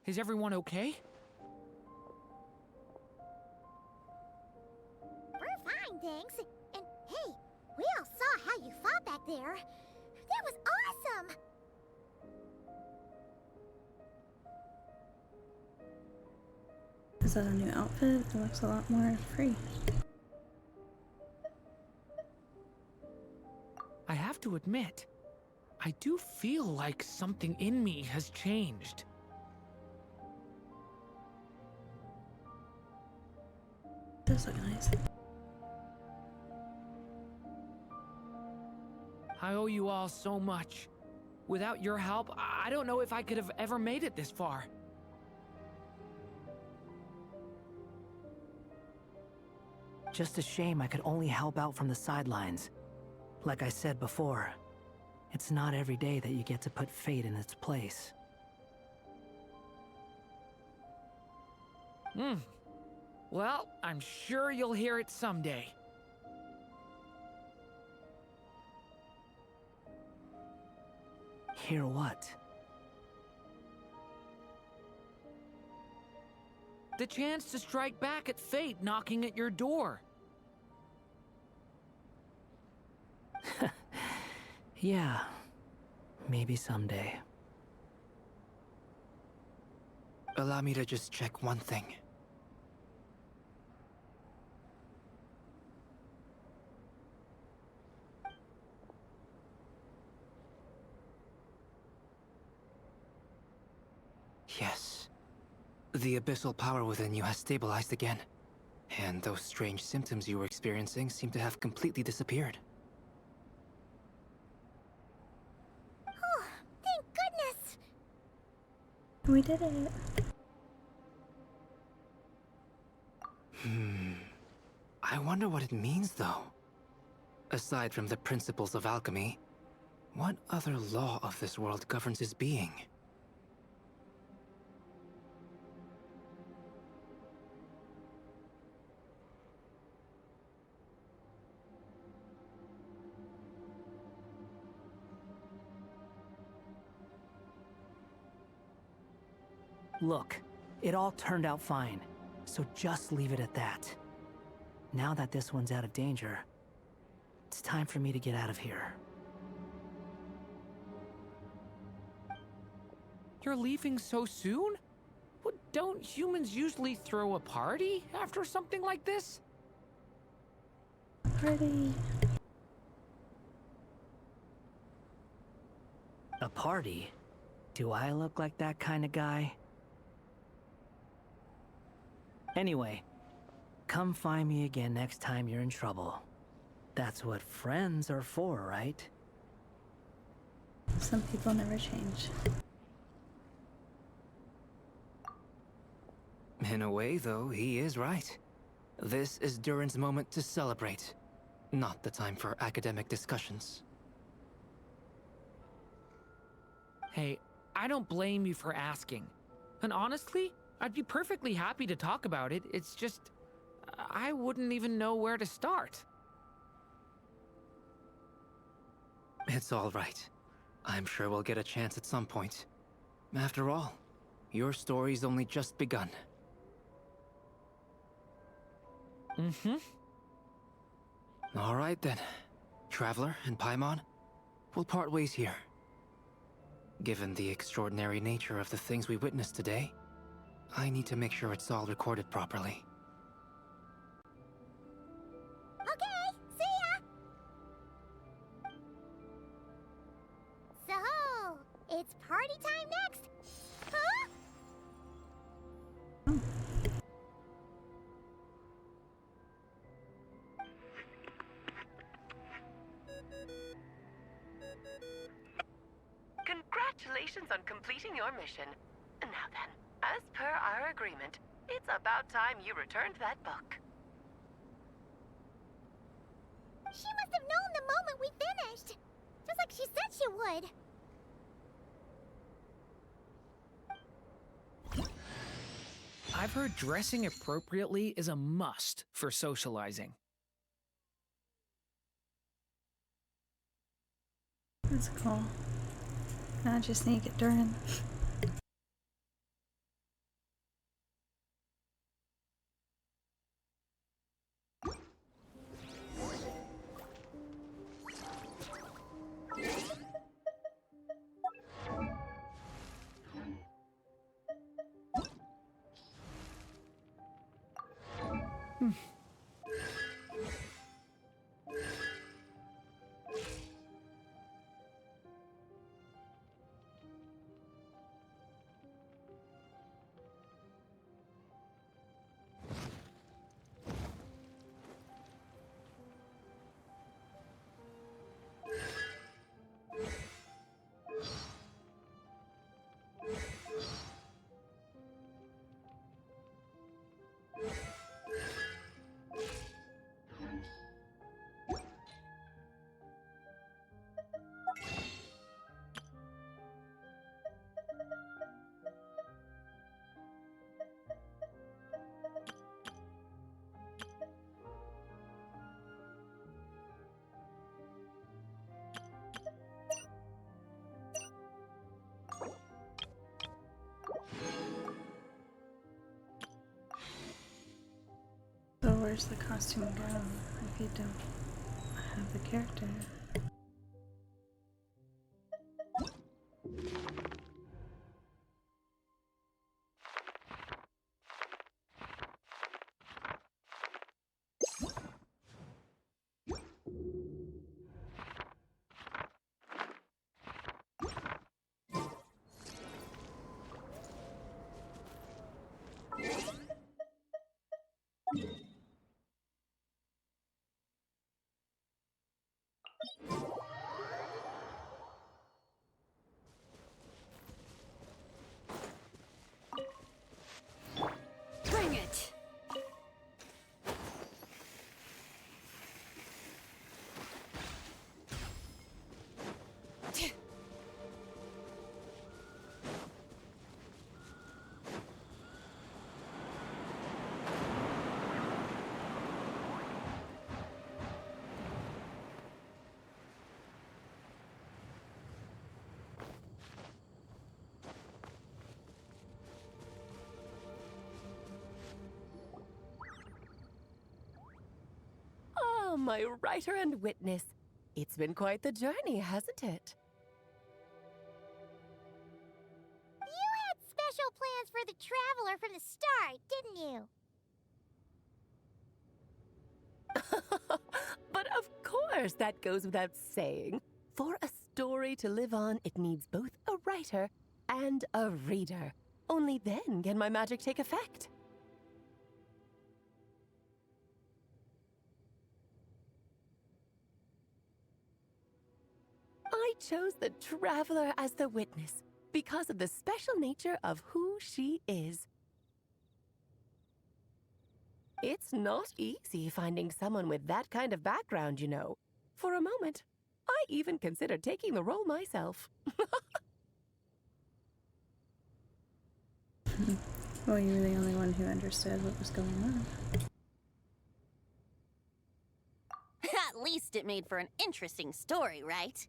Is everyone okay? We're fine, thanks. And hey, we all saw how you fought back there. That was awesome! Is that a new outfit? It looks a lot more free. I have to admit, I do feel like something in me has changed. Does look nice. I owe you all so much. Without your help, I don't know if I could have ever made it this far. Just a shame I could only help out from the sidelines. Like I said before, it's not every day that you get to put fate in its place. Well, I'm sure you'll hear it someday. Hear what? The chance to strike back at fate knocking at your door. Yeah, maybe someday. Allow me to just check one thing. Yes. The abyssal power within you has stabilized again. And those strange symptoms you were experiencing seem to have completely disappeared. Oh, thank goodness! We did it. I wonder what it means, though. Aside from the principles of alchemy, what other law of this world governs his being? Look, it all turned out fine, so just leave it at that. Now that this one's out of danger, it's time for me to get out of here. You're leaving so soon? Well, don't humans usually throw a party after something like this? Party. A party? Do I look like that kind of guy? Anyway, come find me again next time you're in trouble. That's what friends are for, right? Some people never change. In a way, though, he is right. This is Durins' moment to celebrate, not the time for academic discussions. Hey, I don't blame you for asking. And honestly, I'd be perfectly happy to talk about it. It's just, I wouldn't even know where to start. It's all right. I'm sure we'll get a chance at some point. After all, your story's only just begun. All right then. Traveler and Paimon, we'll part ways here. Given the extraordinary nature of the things we witnessed today, I need to make sure it's all recorded properly. Okay, see ya! So, it's party time next, huh? Congratulations on completing your mission. Now then, as per our agreement, it's about time you returned that book. She must have known the moment we finished. Just like she said she would. I've heard dressing appropriately is a must for socializing. That's cool. Now I just need to get Durin. So where's the costume go if you don't have the character? my writer and witness. It's been quite the journey, hasn't it? You had special plans for the Traveler from the start, didn't you? But of course, that goes without saying. For a story to live on, it needs both a writer and a reader. Only then can my magic take effect. I chose the Traveler as the witness because of the special nature of who she is. It's not easy finding someone with that kind of background, you know. For a moment, I even considered taking the role myself. Well, you were the only one who understood what was going on. At least it made for an interesting story, right?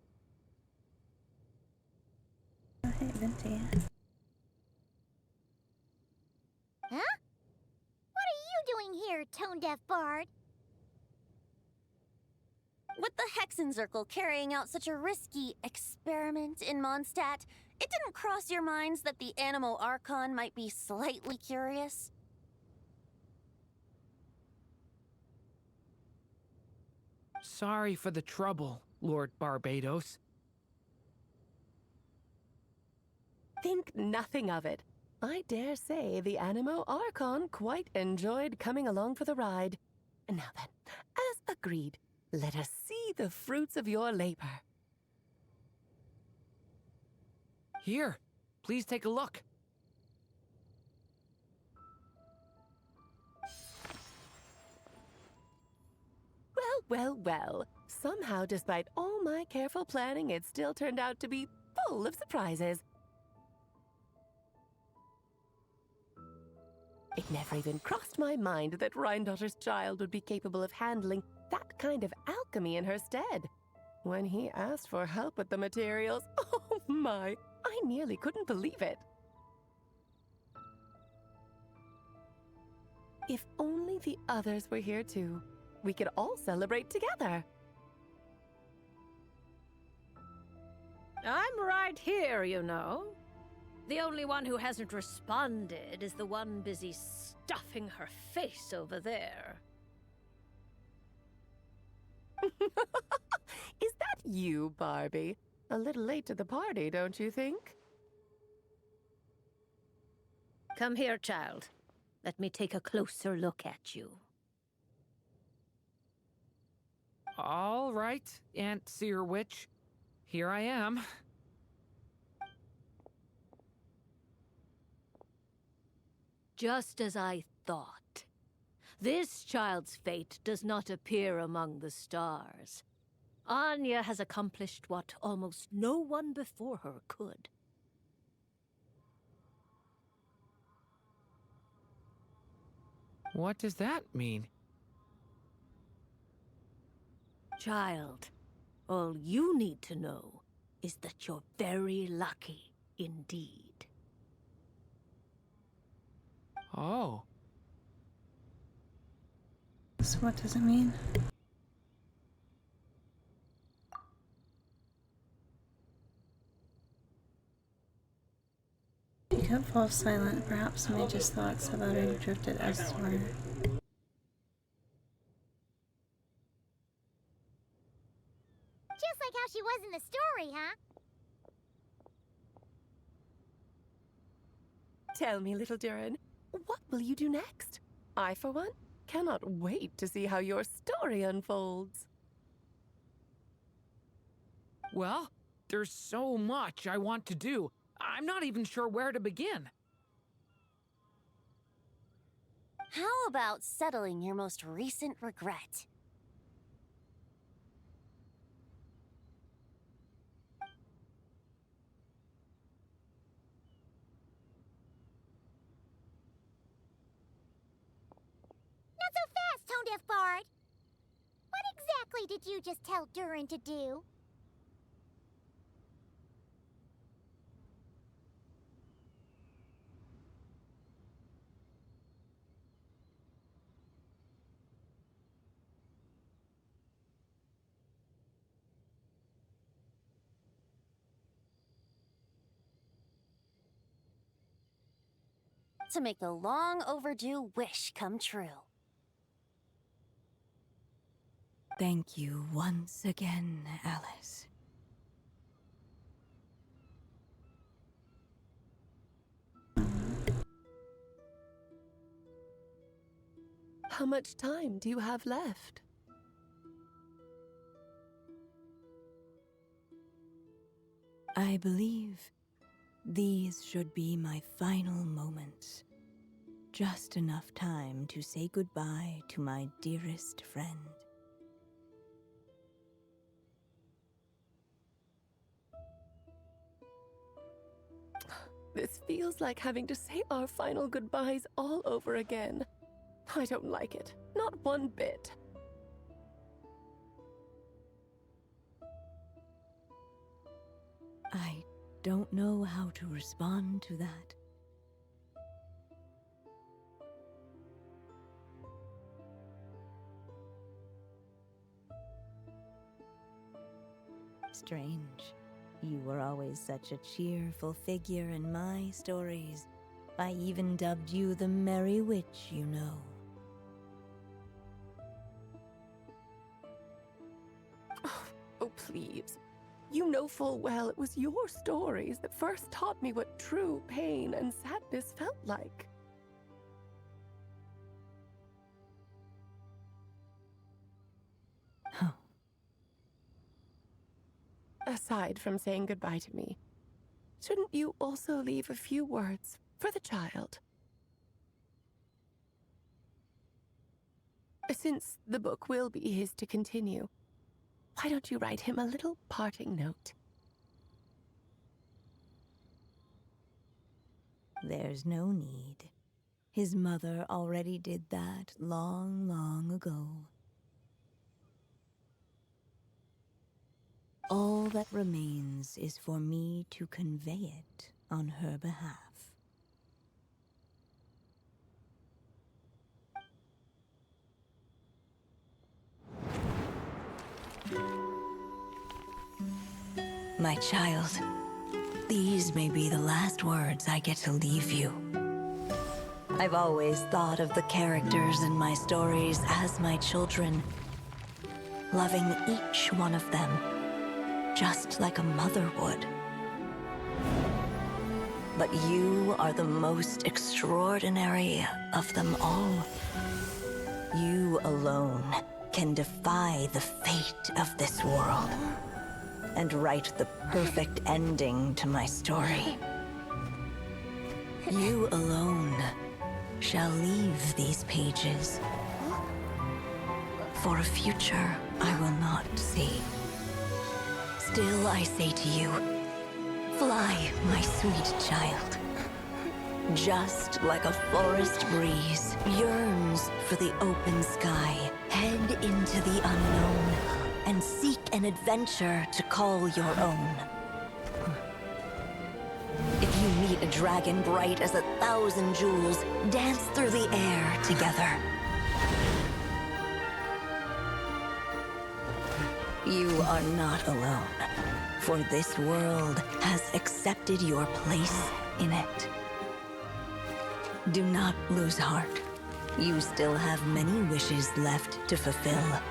Oh, hey, Venti. Huh? What are you doing here, tone-deaf bard? With the Hexenzirkel carrying out such a risky experiment in Mondstadt, it didn't cross your minds that the Animo Archon might be slightly curious? Sorry for the trouble, Lord Barbados. Think nothing of it. I dare say the Animo Archon quite enjoyed coming along for the ride. Now then, as agreed, let us see the fruits of your labor. Here, please take a look. Well. Somehow, despite all my careful planning, it still turned out to be full of surprises. It never even crossed my mind that Rhindotter's child would be capable of handling that kind of alchemy in her stead. When he asked for help with the materials, oh my, I nearly couldn't believe it. If only the others were here too, we could all celebrate together. I'm right here, you know. The only one who hasn't responded is the one busy stuffing her face over there. Is that you, Barbie? A little late to the party, don't you think? Come here, child. Let me take a closer look at you. All right, Aunt Seer Witch. Here I am. Just as I thought. This child's fate does not appear among the stars. Anya has accomplished what almost no one before her could. What does that mean? Child, all you need to know is that you're very lucky indeed. Oh. So what does it mean? She could fall silent. Perhaps some Mage's thoughts have already drifted elsewhere. Just like how she was in the story, huh? Tell me, little Durin, what will you do next? I, for one, cannot wait to see how your story unfolds. Well, there's so much I want to do. I'm not even sure where to begin. How about settling your most recent regret? Not so fast, tone-deaf bard. What exactly did you just tell Durin to do? to make a long overdue wish come true. Thank you once again, Alice. How much time do you have left? I believe these should be my final moments. Just enough time to say goodbye to my dearest friend. This feels like having to say our final goodbyes all over again. I don't like it. Not one bit. I don't know how to respond to that. Strange. You were always such a cheerful figure in my stories. I even dubbed you the Merry Witch, you know. Oh, please. You know full well it was your stories that first taught me what true pain and sadness felt like. Huh. Aside from saying goodbye to me, shouldn't you also leave a few words for the child? Since the book will be his to continue, why don't you write him a little parting note? There's no need. His mother already did that long, long ago. All that remains is for me to convey it on her behalf. My child, these may be the last words I get to leave you. I've always thought of the characters in my stories as my children, loving each one of them, just like a mother would. But you are the most extraordinary of them all. You alone can defy the fate of this world and write the perfect ending to my story. You alone shall leave these pages for a future I will not see. Still I say to you, fly, my sweet child. Just like a forest breeze yearns for the open sky, head into the unknown and seek an adventure to call your own. If you meet a dragon bright as 1,000 jewels, dance through the air together. You are not alone, for this world has accepted your place in it. Do not lose heart. You still have many wishes left to fulfill.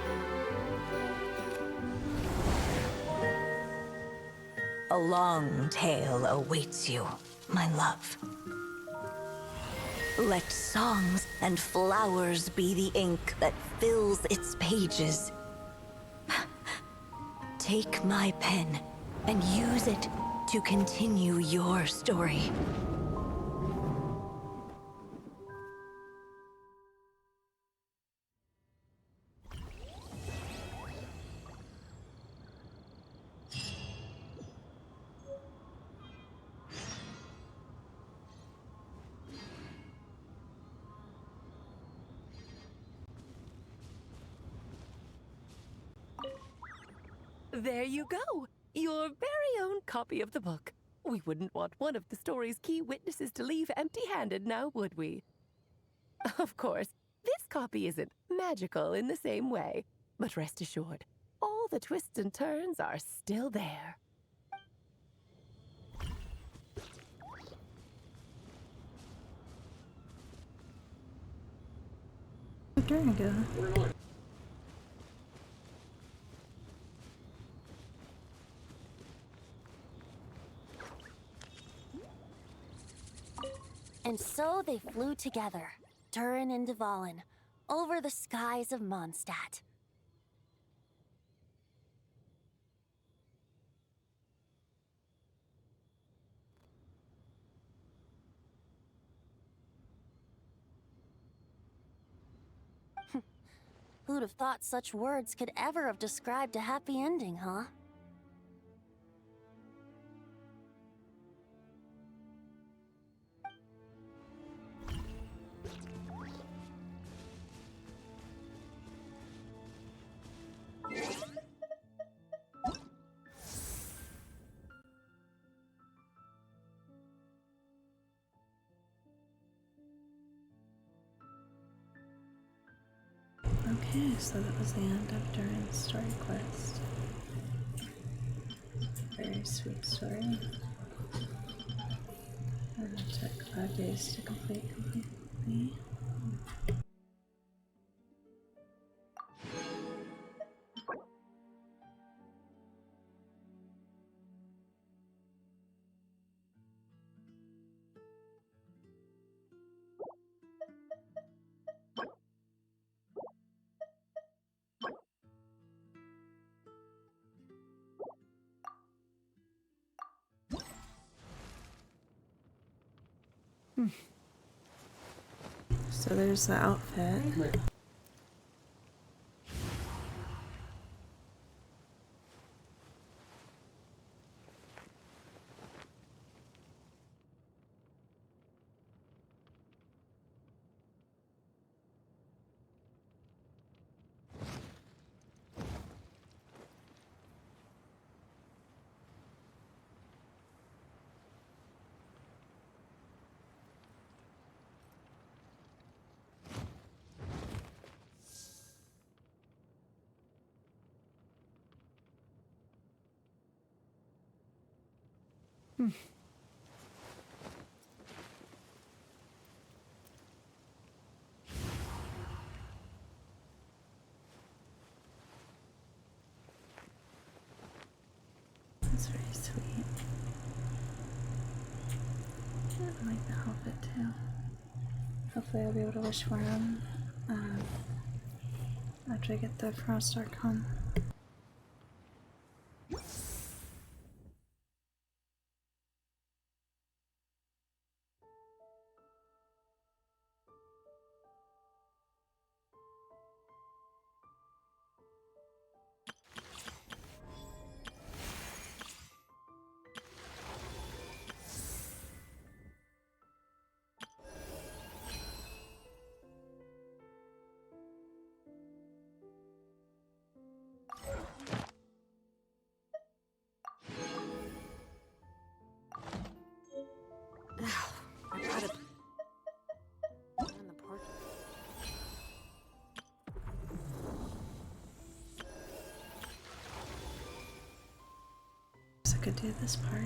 A long tale awaits you, my love. Let songs and flowers be the ink that fills its pages. Take my pen and use it to continue your story. There you go! Your very own copy of the book. We wouldn't want one of the story's key witnesses to leave empty-handed now, would we? Of course, this copy isn't magical in the same way, but rest assured, all the twists and turns are still there. Durango. And so they flew together, Durin and Dvalin, over the skies of Mondstadt. Who'd have thought such words could ever have described a happy ending, huh? Okay, so that was the end of Durin's story quest. Very sweet story. It took 5 days to complete completely. So there's the outfit. That's very sweet. I like the outfit too. Hopefully I'll be able to wish for him after I get the Frost Archon. So I could do this part.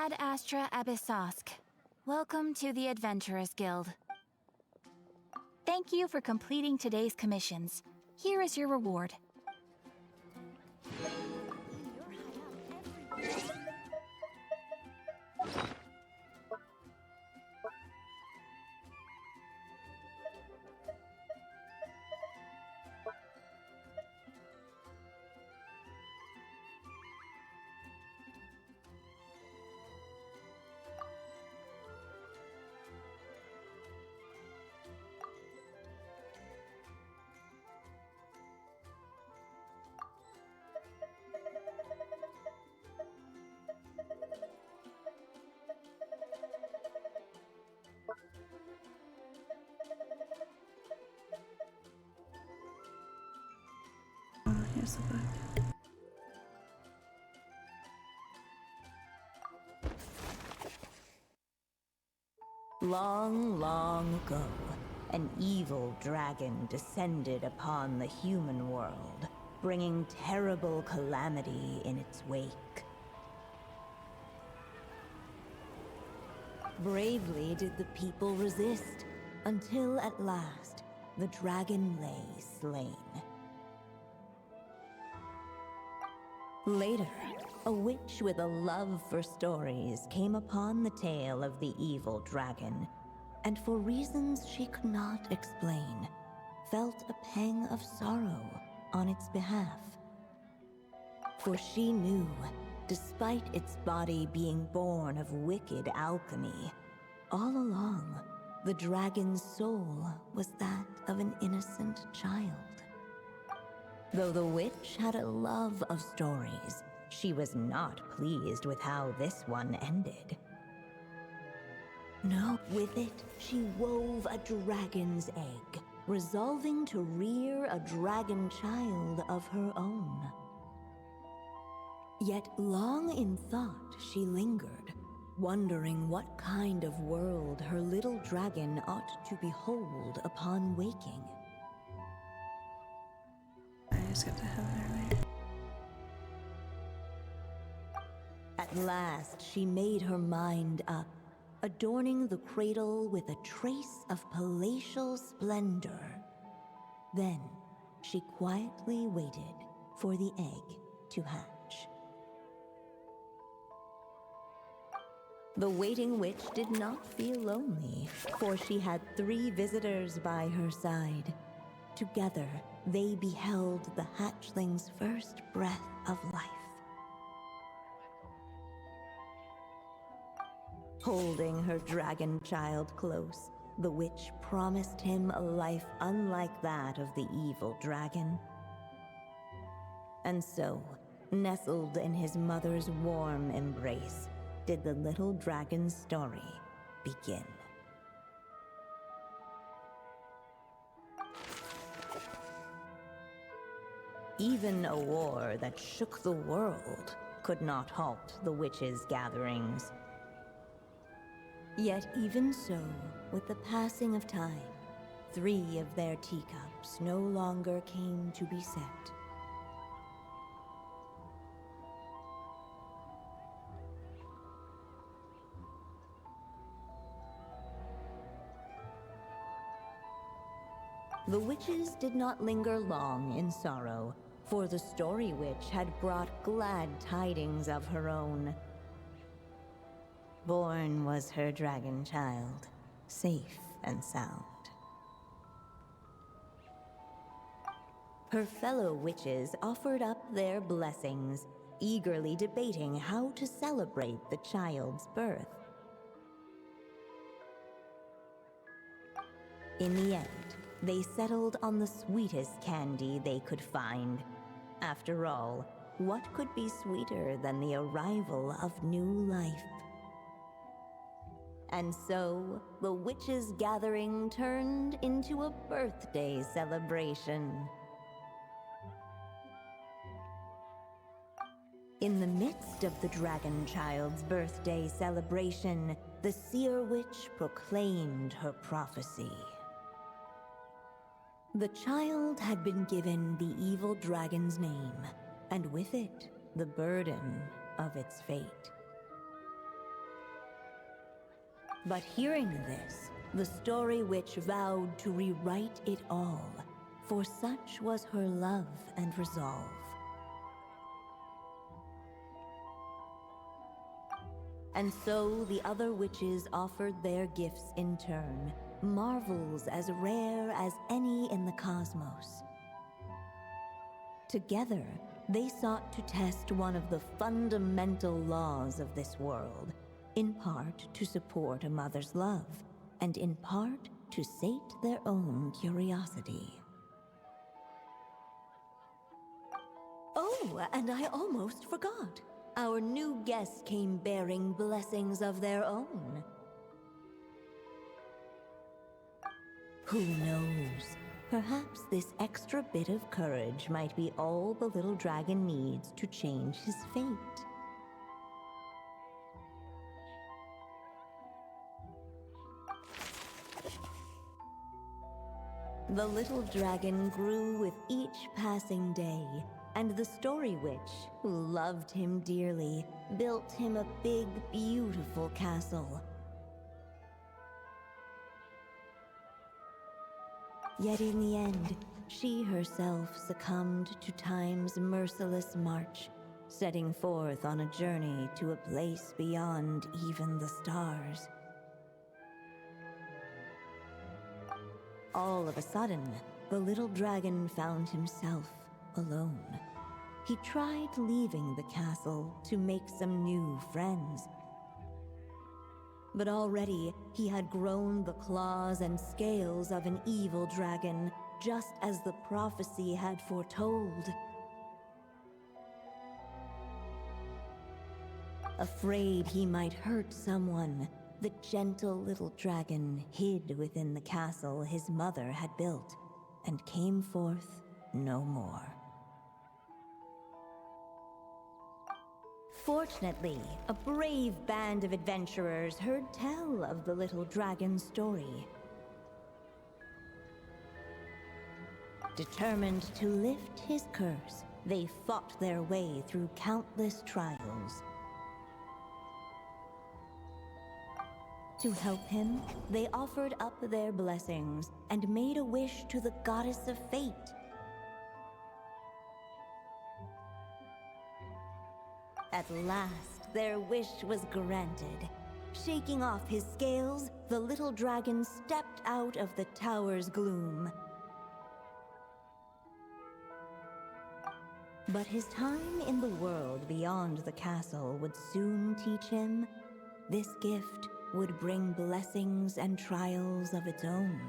Ad Astra Abyssosk. Welcome to the Adventurers Guild. Thank you for completing today's commissions. Here is your reward. Oh, here's the book. Long, long ago, an evil dragon descended upon the human world, bringing terrible calamity in its wake. Bravely did the people resist, until at last, the dragon lay slain. Later, a witch with a love for stories came upon the tale of the evil dragon, and for reasons she could not explain, felt a pang of sorrow on its behalf. For she knew, despite its body being born of wicked alchemy, all along, the dragon's soul was that of an innocent child. Though the witch had a love of stories, she was not pleased with how this one ended. No, with it, she wove a dragon's egg, resolving to rear a dragon child of her own. Yet long in thought she lingered, wondering what kind of world her little dragon ought to behold upon waking. I skipped ahead there, At last, she made her mind up, adorning the cradle with a trace of palatial splendor. Then, she quietly waited for the egg to hatch. The waiting witch did not feel lonely, for she had 3 visitors by her side. Together, they beheld the hatchling's first breath of life. Holding her dragon child close, the witch promised him a life unlike that of the evil dragon. And so, nestled in his mother's warm embrace, did the little dragon's story begin. Even a war that shook the world could not halt the witches' gatherings. Yet even so, with the passing of time, 3 of their teacups no longer came to be set. The witches did not linger long in sorrow, for the story witch had brought glad tidings of her own. Born was her dragon child, safe and sound. Her fellow witches offered up their blessings, eagerly debating how to celebrate the child's birth. In the end, they settled on the sweetest candy they could find. After all, what could be sweeter than the arrival of new life? And so, the witches' gathering turned into a birthday celebration. In the midst of the dragon child's birthday celebration, the seer witch proclaimed her prophecy. The child had been given the evil dragon's name, and with it, the burden of its fate. But hearing this, the story witch vowed to rewrite it all, for such was her love and resolve. And so the other witches offered their gifts in turn, marvels as rare as any in the cosmos. Together, they sought to test one of the fundamental laws of this world, in part to support a mother's love, and in part to sate their own curiosity. Oh, and I almost forgot. Our new guests came bearing blessings of their own. Who knows? Perhaps this extra bit of courage might be all the little dragon needs to change his fate. The little dragon grew with each passing day, and the story witch, who loved him dearly, built him a big, beautiful castle. Yet in the end, she herself succumbed to time's merciless march, setting forth on a journey to a place beyond even the stars. All of a sudden, the little dragon found himself alone. He tried leaving the castle to make some new friends. But already he had grown the claws and scales of an evil dragon, just as the prophecy had foretold. Afraid he might hurt someone, the gentle little dragon hid within the castle his mother had built, and came forth no more. Fortunately, a brave band of adventurers heard tell of the little dragon's story. Determined to lift his curse, they fought their way through countless trials. To help him, they offered up their blessings and made a wish to the goddess of fate. At last, their wish was granted. Shaking off his scales, the little dragon stepped out of the tower's gloom. But his time in the world beyond the castle would soon teach him this gift would bring blessings and trials of its own.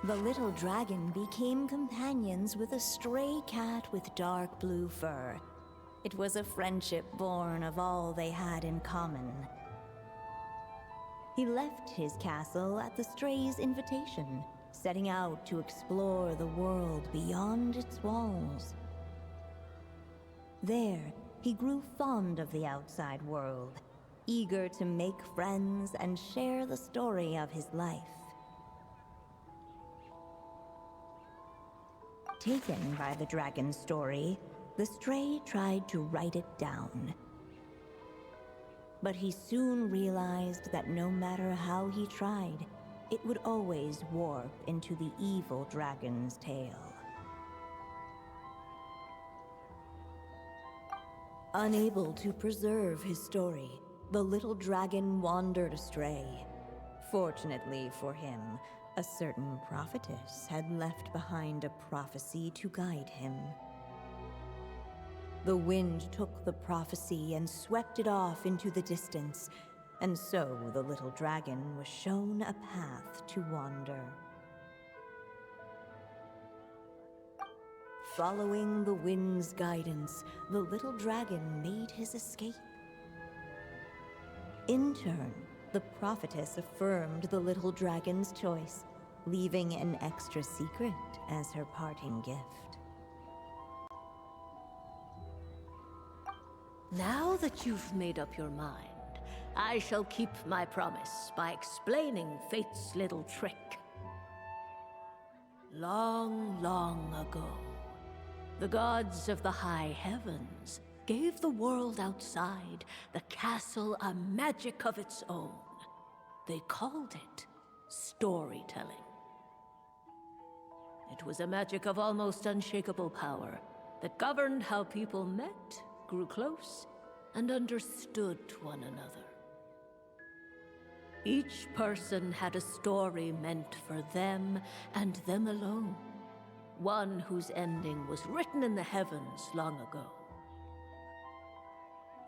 The little dragon became companions with a stray cat with dark blue fur. It was a friendship born of all they had in common. He left his castle at the stray's invitation, setting out to explore the world beyond its walls. There, he grew fond of the outside world, eager to make friends and share the story of his life. Taken by the dragon's story, the stray tried to write it down. But he soon realized that no matter how he tried, it would always warp into the evil dragon's tale. Unable to preserve his story, the little dragon wandered astray. Fortunately for him, a certain prophetess had left behind a prophecy to guide him. The wind took the prophecy and swept it off into the distance, and so the little dragon was shown a path to wander. Following the wind's guidance, the little dragon made his escape. In turn, the prophetess affirmed the little dragon's choice, leaving an extra secret as her parting gift. Now that you've made up your mind, I shall keep my promise by explaining fate's little trick. Long, long ago, the gods of the high heavens gave the world outside the castle a magic of its own. They called it storytelling. It was a magic of almost unshakable power that governed how people met, grew close, and understood one another. Each person had a story meant for them and them alone, one whose ending was written in the heavens long ago.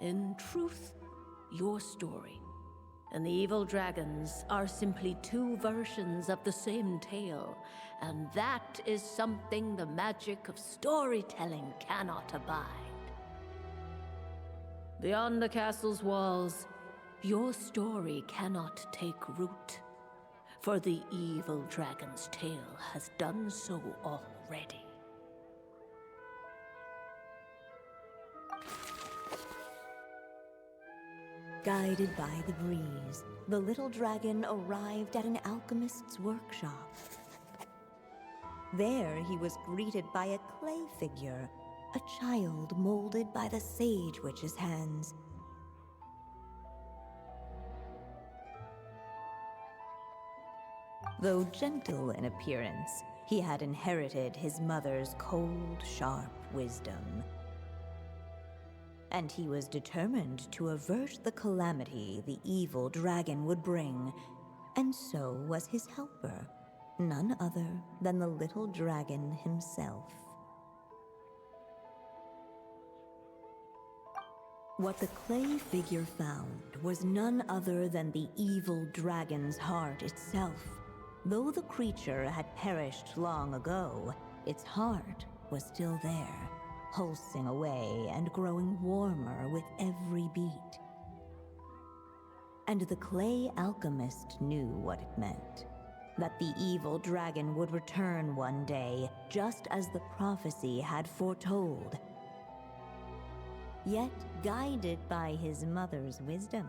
In truth, your story and the evil dragons are simply two versions of the same tale, and that is something the magic of storytelling cannot abide. Beyond the castle's walls, your story cannot take root, for the evil dragon's tale has done so already. Guided by the breeze, the little dragon arrived at an alchemist's workshop. There he was greeted by a clay figure, a child molded by the Sage Witch's hands. Though gentle in appearance, he had inherited his mother's cold, sharp wisdom. And he was determined to avert the calamity the evil dragon would bring, and so was his helper, none other than the little dragon himself. What the clay figure found was none other than the evil dragon's heart itself. Though the creature had perished long ago, its heart was still there, pulsing away and growing warmer with every beat. And the clay alchemist knew what it meant. That the evil dragon would return one day, just as the prophecy had foretold. Yet, guided by his mother's wisdom,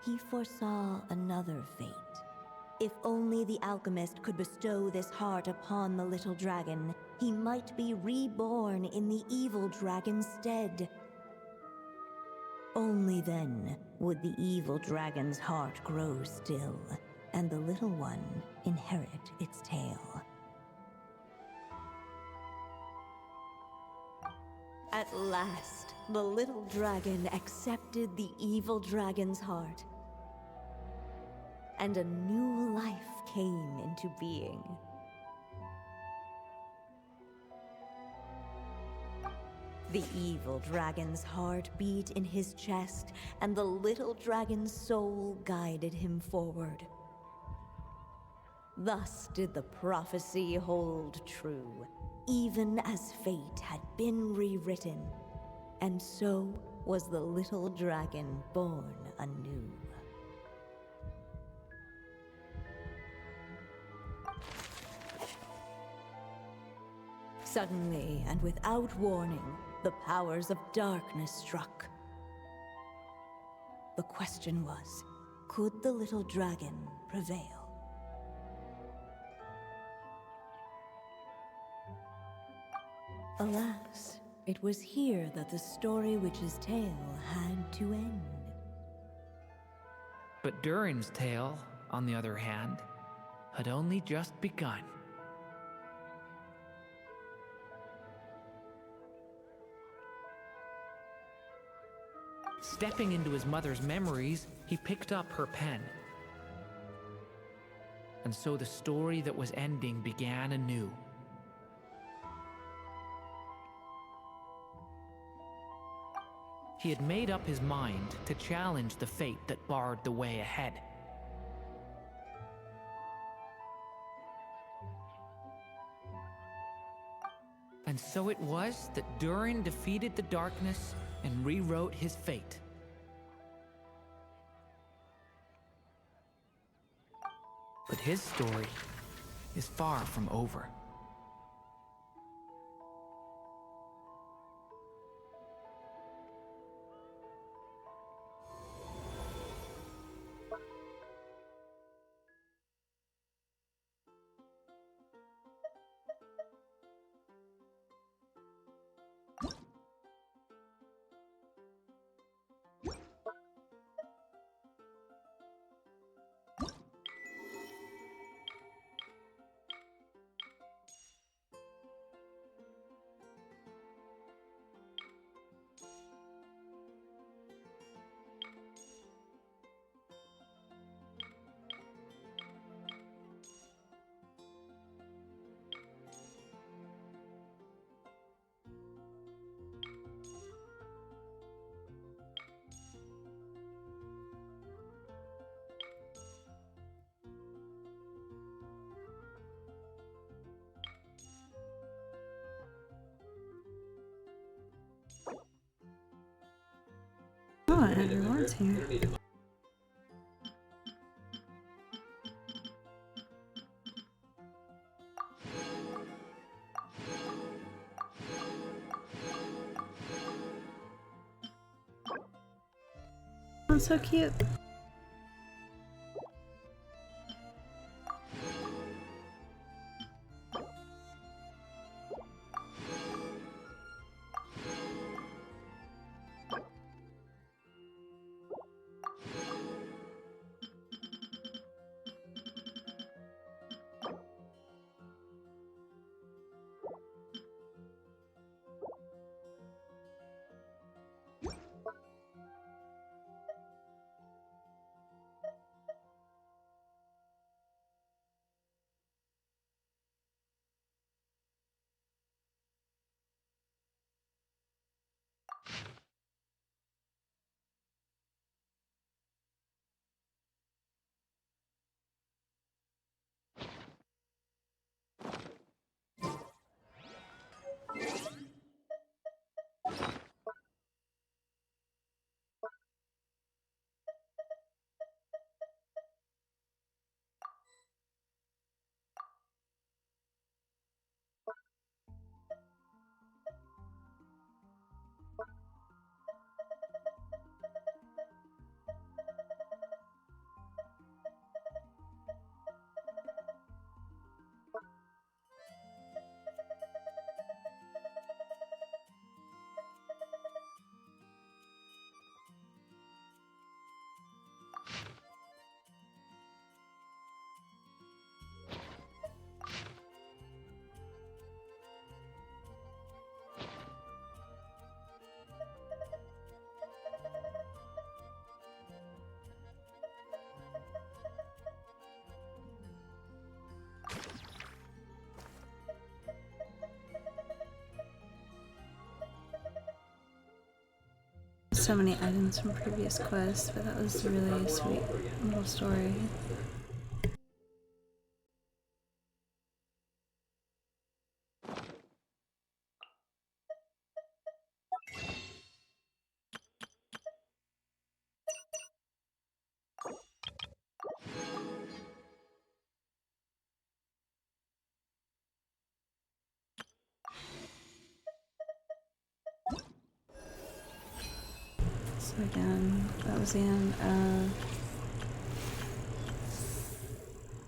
he foresaw another fate. If only the alchemist could bestow this heart upon the little dragon, he might be reborn in the evil dragon's stead. Only then would the evil dragon's heart grow still, and the little one inherit its tale. At last, the little dragon accepted the evil dragon's heart, and a new life came into being. The evil dragon's heart beat in his chest, and the little dragon's soul guided him forward. Thus did the prophecy hold true, even as fate had been rewritten, and so was the little dragon born anew. Suddenly, and without warning, the powers of darkness struck. The question was, could the little dragon prevail? Alas, it was here that the story witch's tale had to end. But Durin's tale, on the other hand, had only just begun. Stepping into his mother's memories, he picked up her pen. And so the story that was ending began anew. He had made up his mind to challenge the fate that barred the way ahead. And so it was that Durin defeated the darkness and rewrote his fate. But his story is far from over. content rewards here. Oh, so cute. So many items from previous quests, but that was a really sweet little story. So again, that was the end of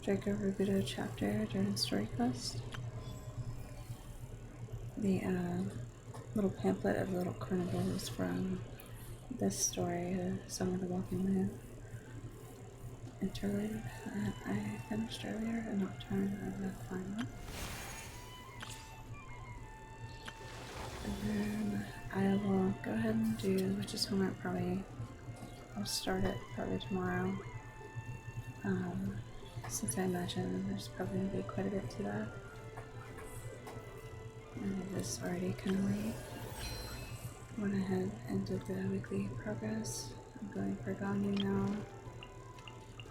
Draco Rubido chapter during story quest. The little pamphlet of little carnivals from this story, Song of the Walking Man interlude that I finished earlier, a Nocturne of the Final. And then I will go ahead and do Witch's Homework probably. I'll start it probably tomorrow. Since I imagine there's probably going to be quite a bit to that. And it is already kind of late. Went ahead and did the weekly progress. I'm going for Ganyu now.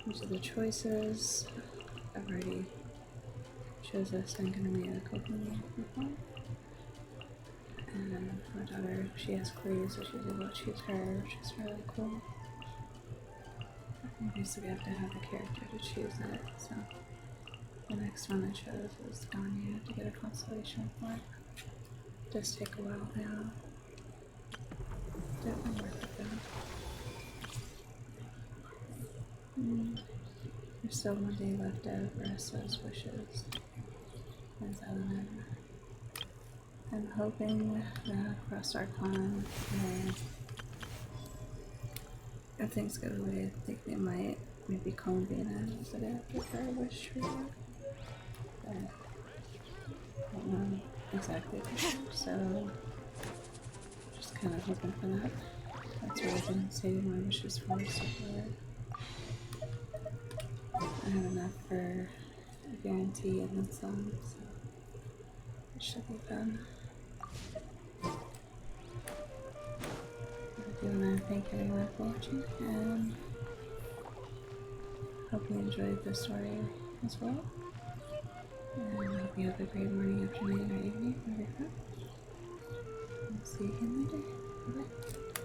These are the choices. I've already chose this. I'm going to be a cooking before. And my daughter, she has clues, so she's able to choose her, which is really cool. Basically, I have to have a character to choose it, so the next one I chose was Ganyu to get a constellation for it. It does take a while now. Definitely worth it though. There's still one day left of Resto's wishes. As Eleanor. I'm hoping that Frost Archon may, if things go the way I think they might, maybe Columbina is the day after her wish for that. But I don't know exactly for sure, so just kind of hoping for that. That's what I've been saving my wishes for so far. I have enough for a guarantee and then some, so it should be fun. I do want to thank everyone for watching, and hope you enjoyed the story as well. And I hope you have a great morning, afternoon, or evening, wherever you're from. And see you again later. Bye-bye.